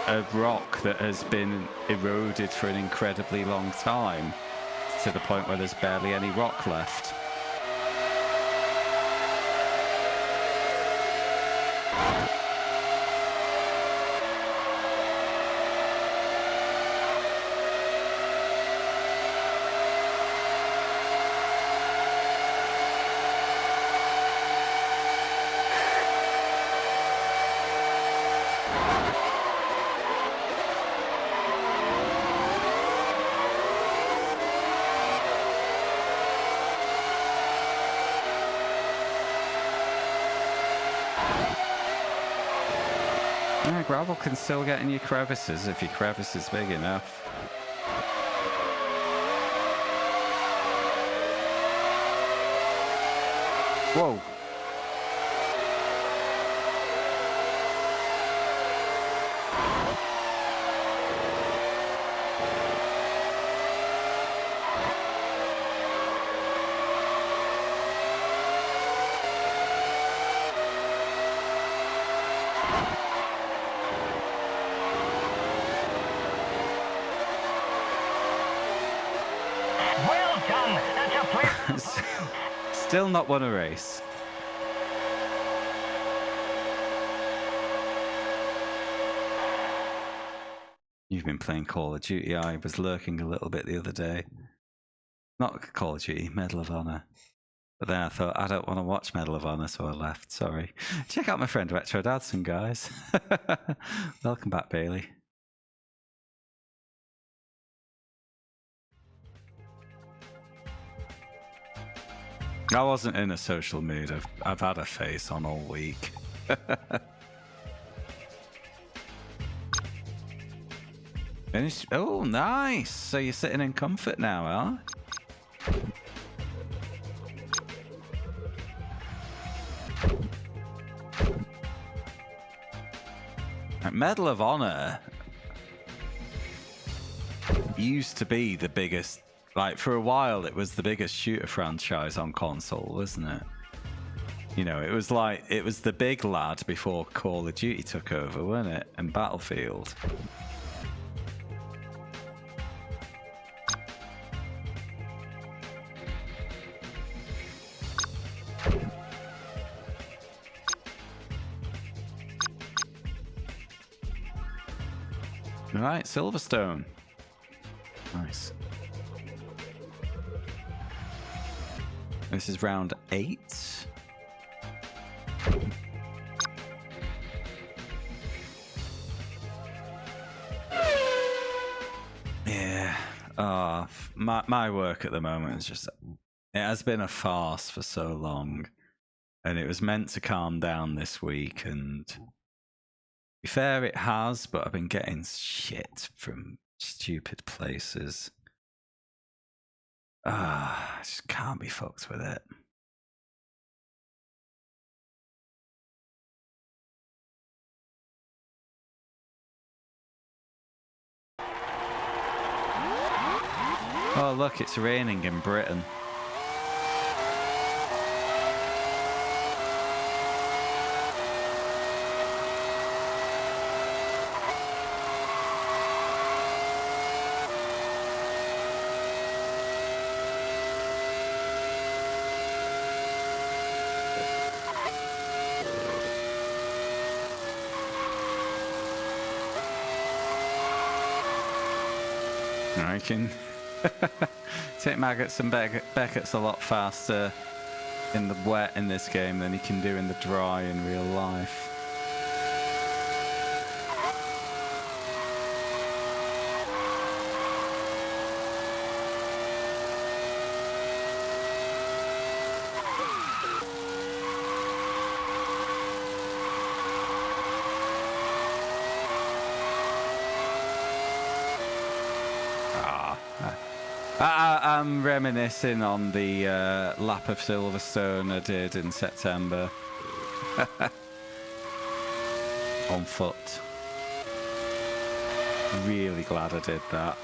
a rock that has been eroded for an incredibly long time, to the point where there's barely any rock left. Yeah, gravel can still get in your crevices if your crevice is big enough. Whoa. Well done. That's a place. Still not won a race. You've been playing Call of Duty. I was lurking a little bit the other day. Not Call of Duty, Medal of Honor. But then I thought, I don't want to watch Medal of Honor, so I left. Sorry. Check out my friend Retro Dadson, guys. Welcome back, Bailey. I wasn't in a social mood. I've had a face on all week. Finished. Oh, nice. So you're sitting in comfort now, huh? Medal of Honor used to be the biggest, like for a while it was the biggest shooter franchise on console, wasn't it? You know, it was like, it was the big lad before Call of Duty took over, wasn't it? And Battlefield. Right, Silverstone. Nice. This is round 8. Yeah. My work at the moment is just, it has been a farce for so long, and it was meant to calm down this week, and to be fair, it has, but I've been getting shit from Stupid places. I just can't be fucked with it. Oh, look, it's raining in Britain. I can take maggots and Beckett's a lot faster in the wet in this game than you can do in the dry in real life. I'm reminiscing on the lap of Silverstone I did in September. On foot. Really glad I did that.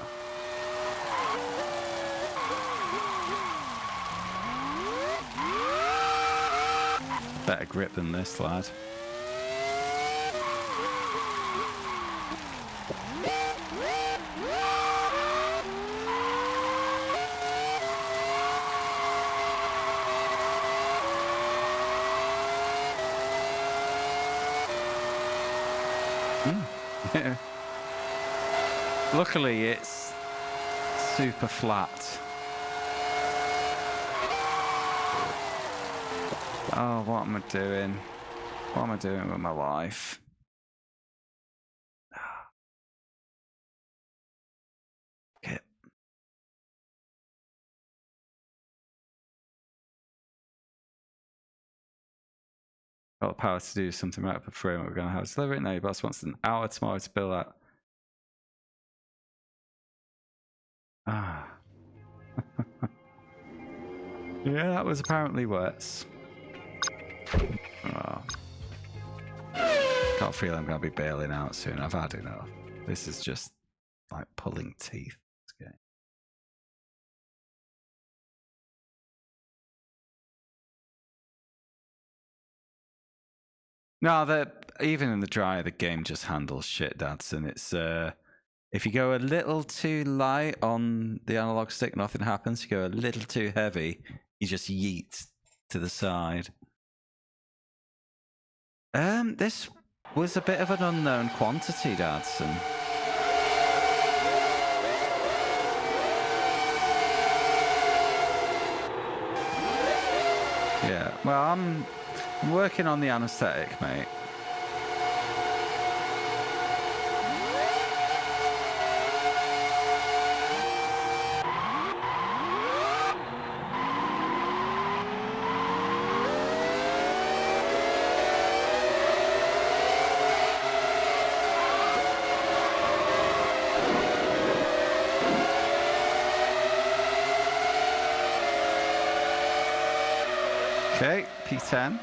Better grip than this, lad. Luckily, it's super flat. Oh, what am I doing? What am I doing with my life? Okay. Got the power to do something right up a frame. We're going to have to deliver it now. Your boss wants an hour tomorrow to build that. Ah. Yeah, that was apparently worse. Oh. Can't feel I'm going to be bailing out soon. I've had enough. This is just like pulling teeth. This game. No, even in the dry, the game just handles shit, Dadson. It's if you go a little too light on the analog stick, nothing happens. You go a little too heavy, you just yeet to the side. This was a bit of an unknown quantity, Dadson. Yeah, well, I'm working on the anesthetic, mate. Okay, P10.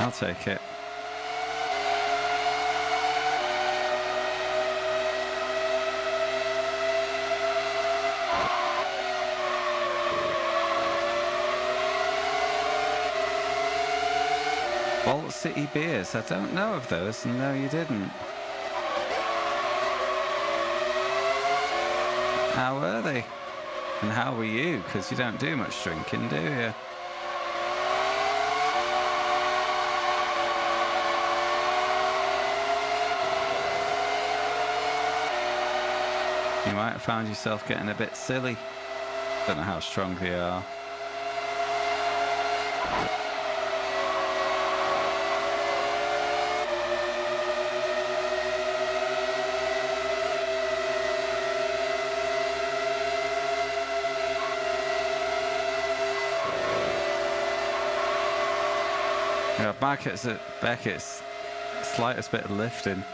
I'll take it. Vault City beers. I don't know of those. No, you didn't. How were they? And how were you? Because you don't do much drinking, do you? might have found yourself getting a bit silly. Don't know how strong they are. Yeah, Beckett's slightest bit of lifting.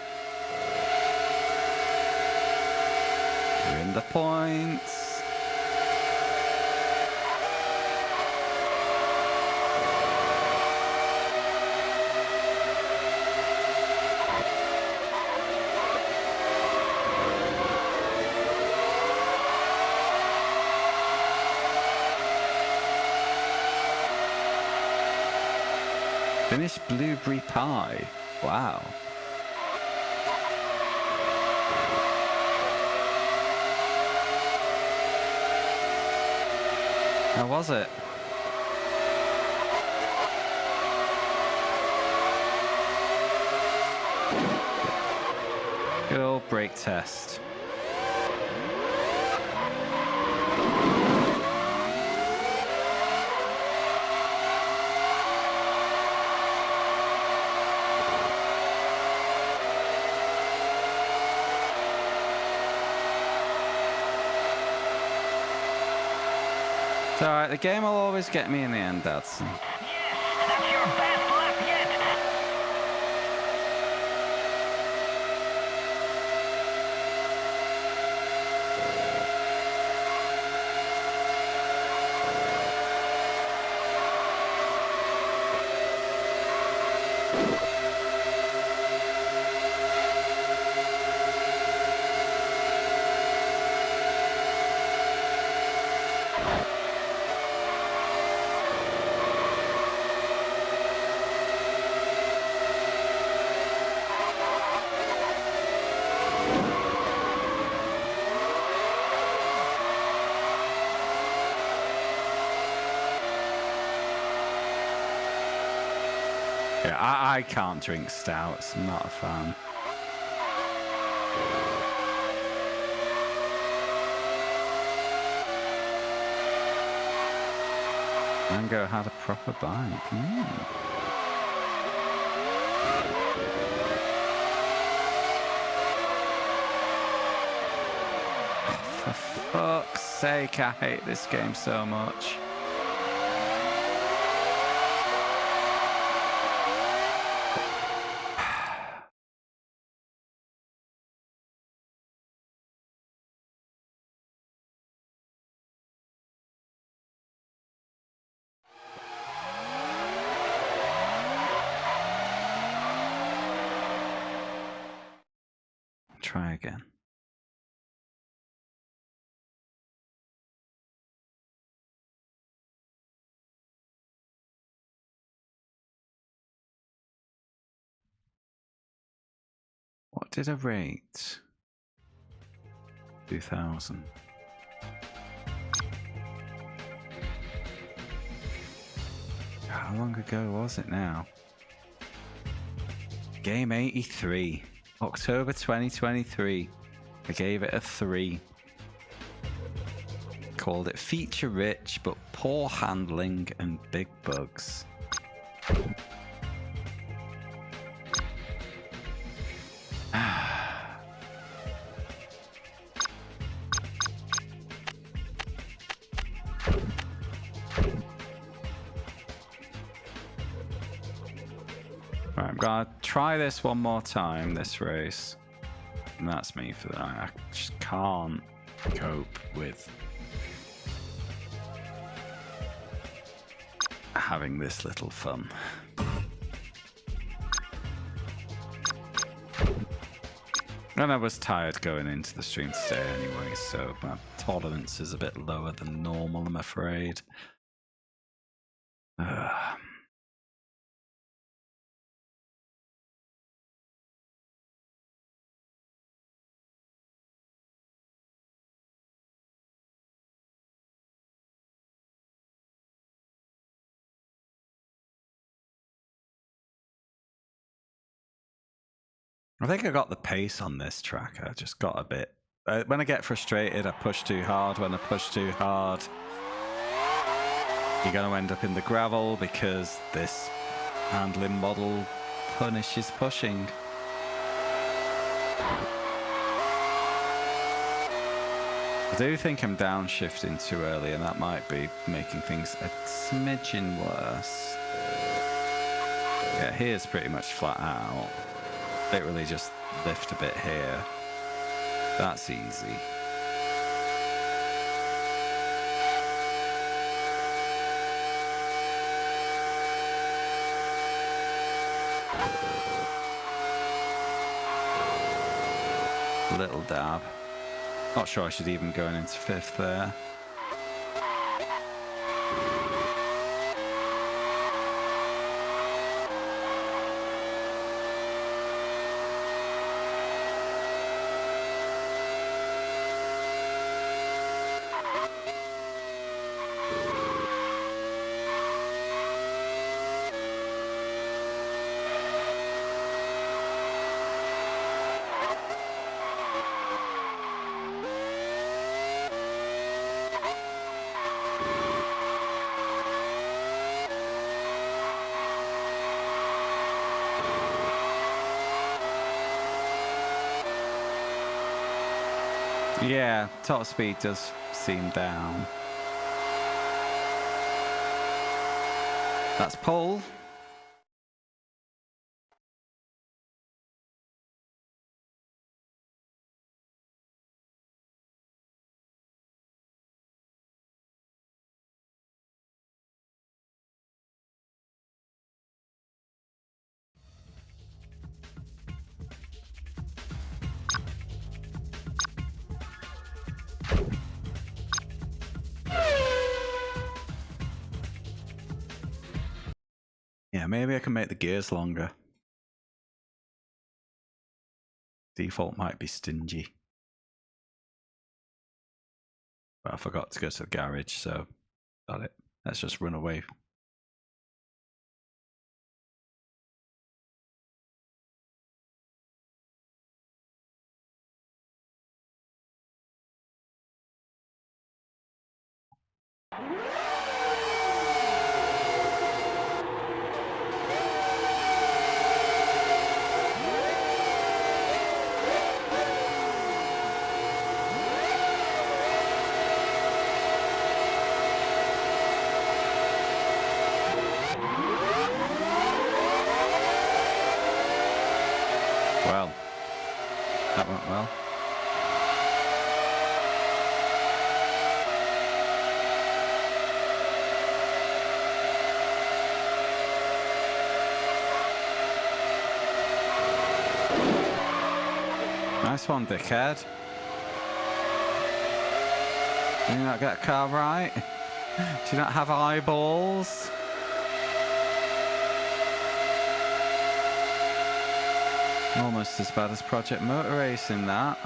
You're in the points. Finished blueberry pie. Wow. How was it? Good old brake test. It's alright, the game will always get me in the end, Dadson. Yes, that's your best lap yet. Yeah, I can't drink stouts. I'm not a fan. Mango had a proper bite. For fuck's sake, I hate this game so much. Try again. What did I rate? 2000. How long ago was it now? Game 83. October 2023. I gave it a 3. Called it feature rich but poor handling and big bugs. Right, I'm gonna try this one more time, this race. And that's me for the night. I just can't cope with having this little fun. And I was tired going into the stream today anyway, so my tolerance is a bit lower than normal, I'm afraid. I think I got the pace on this track. I just got a bit when I get frustrated, I push too hard. When I push too hard, you're going to end up in the gravel because this handling model punishes pushing. I do think I'm downshifting too early, and that might be making things a smidgen worse. Yeah, here's pretty much flat out. Literally just lift a bit here. That's easy. Little dab. Not sure I should even go into fifth there. Yeah, top speed does seem down. That's pole. Yeah, maybe I can make the gears longer. Default might be stingy. But I forgot to go to the garage, so got it. Let's just run away. Well, that went well. Nice one, dickhead. Did you not get a car right? Do you not have eyeballs? Almost as bad as Project Motor Racing, that.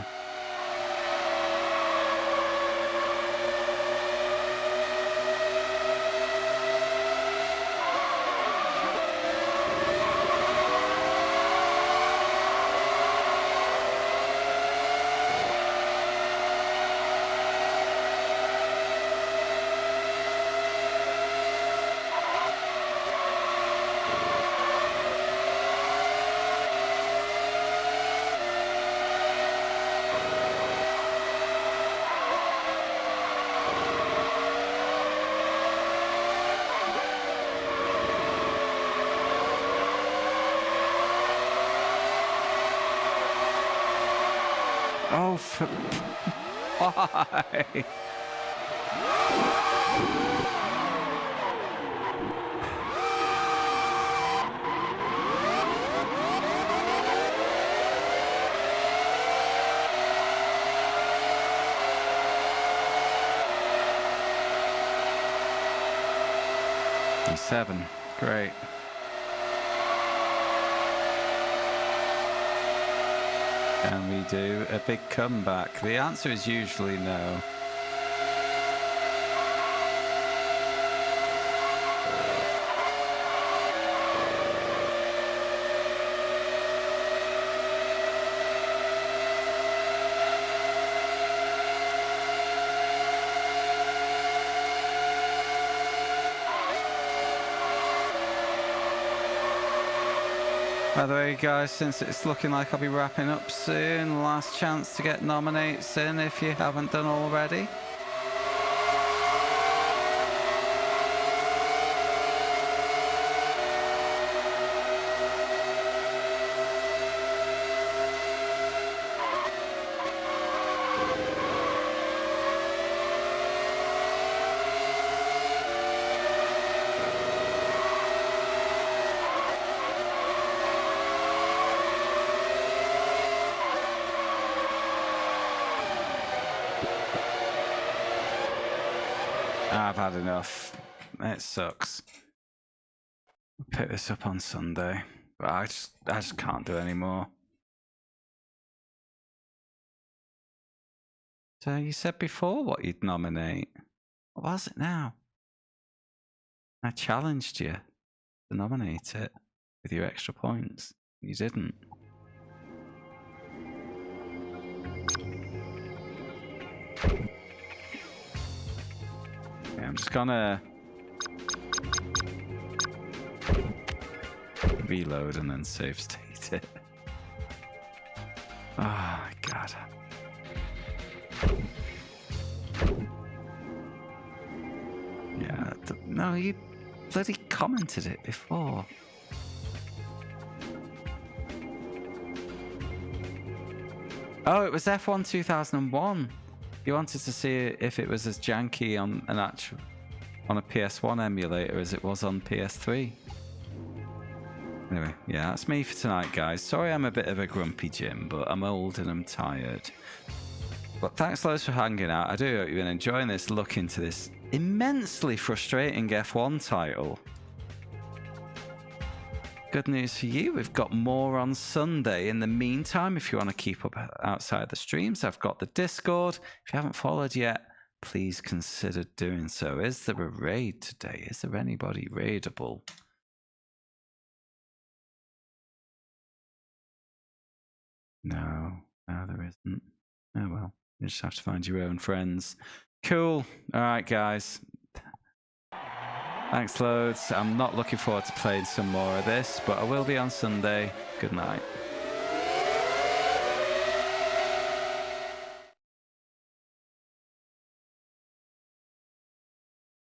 Oh, why? E7, great. Can we do a big comeback? The answer is usually no. By the way, guys, since it's looking like I'll be wrapping up soon, last chance to get nominates in if you haven't done already. I've had enough. It sucks. I'll pick this up on Sunday, but I just can't do any more. So you said before what you'd nominate. What was it now? I challenged you to nominate it with your extra points. You didn't. I'm just gonna reload and then save state it. Oh my god. Yeah, no, you bloody commented it before. Oh, it was F1 2001. You wanted to see if it was as janky on a PS1 emulator as it was on PS3. Anyway, yeah, that's me for tonight, guys. Sorry I'm a bit of a grumpy Jim, but I'm old and I'm tired. But thanks loads for hanging out. I do hope you've been enjoying this look into this immensely frustrating F1 title. Good news for you, we've got more on Sunday. In the meantime, if you want to keep up outside the streams, I've got the Discord. If you haven't followed yet, please consider doing so. Is there a raid today? Is there anybody raidable? No, there isn't. Oh well, you just have to find your own friends. Cool. All right, guys. Thanks loads. I'm not looking forward to playing some more of this, but I will be on Sunday. Good night.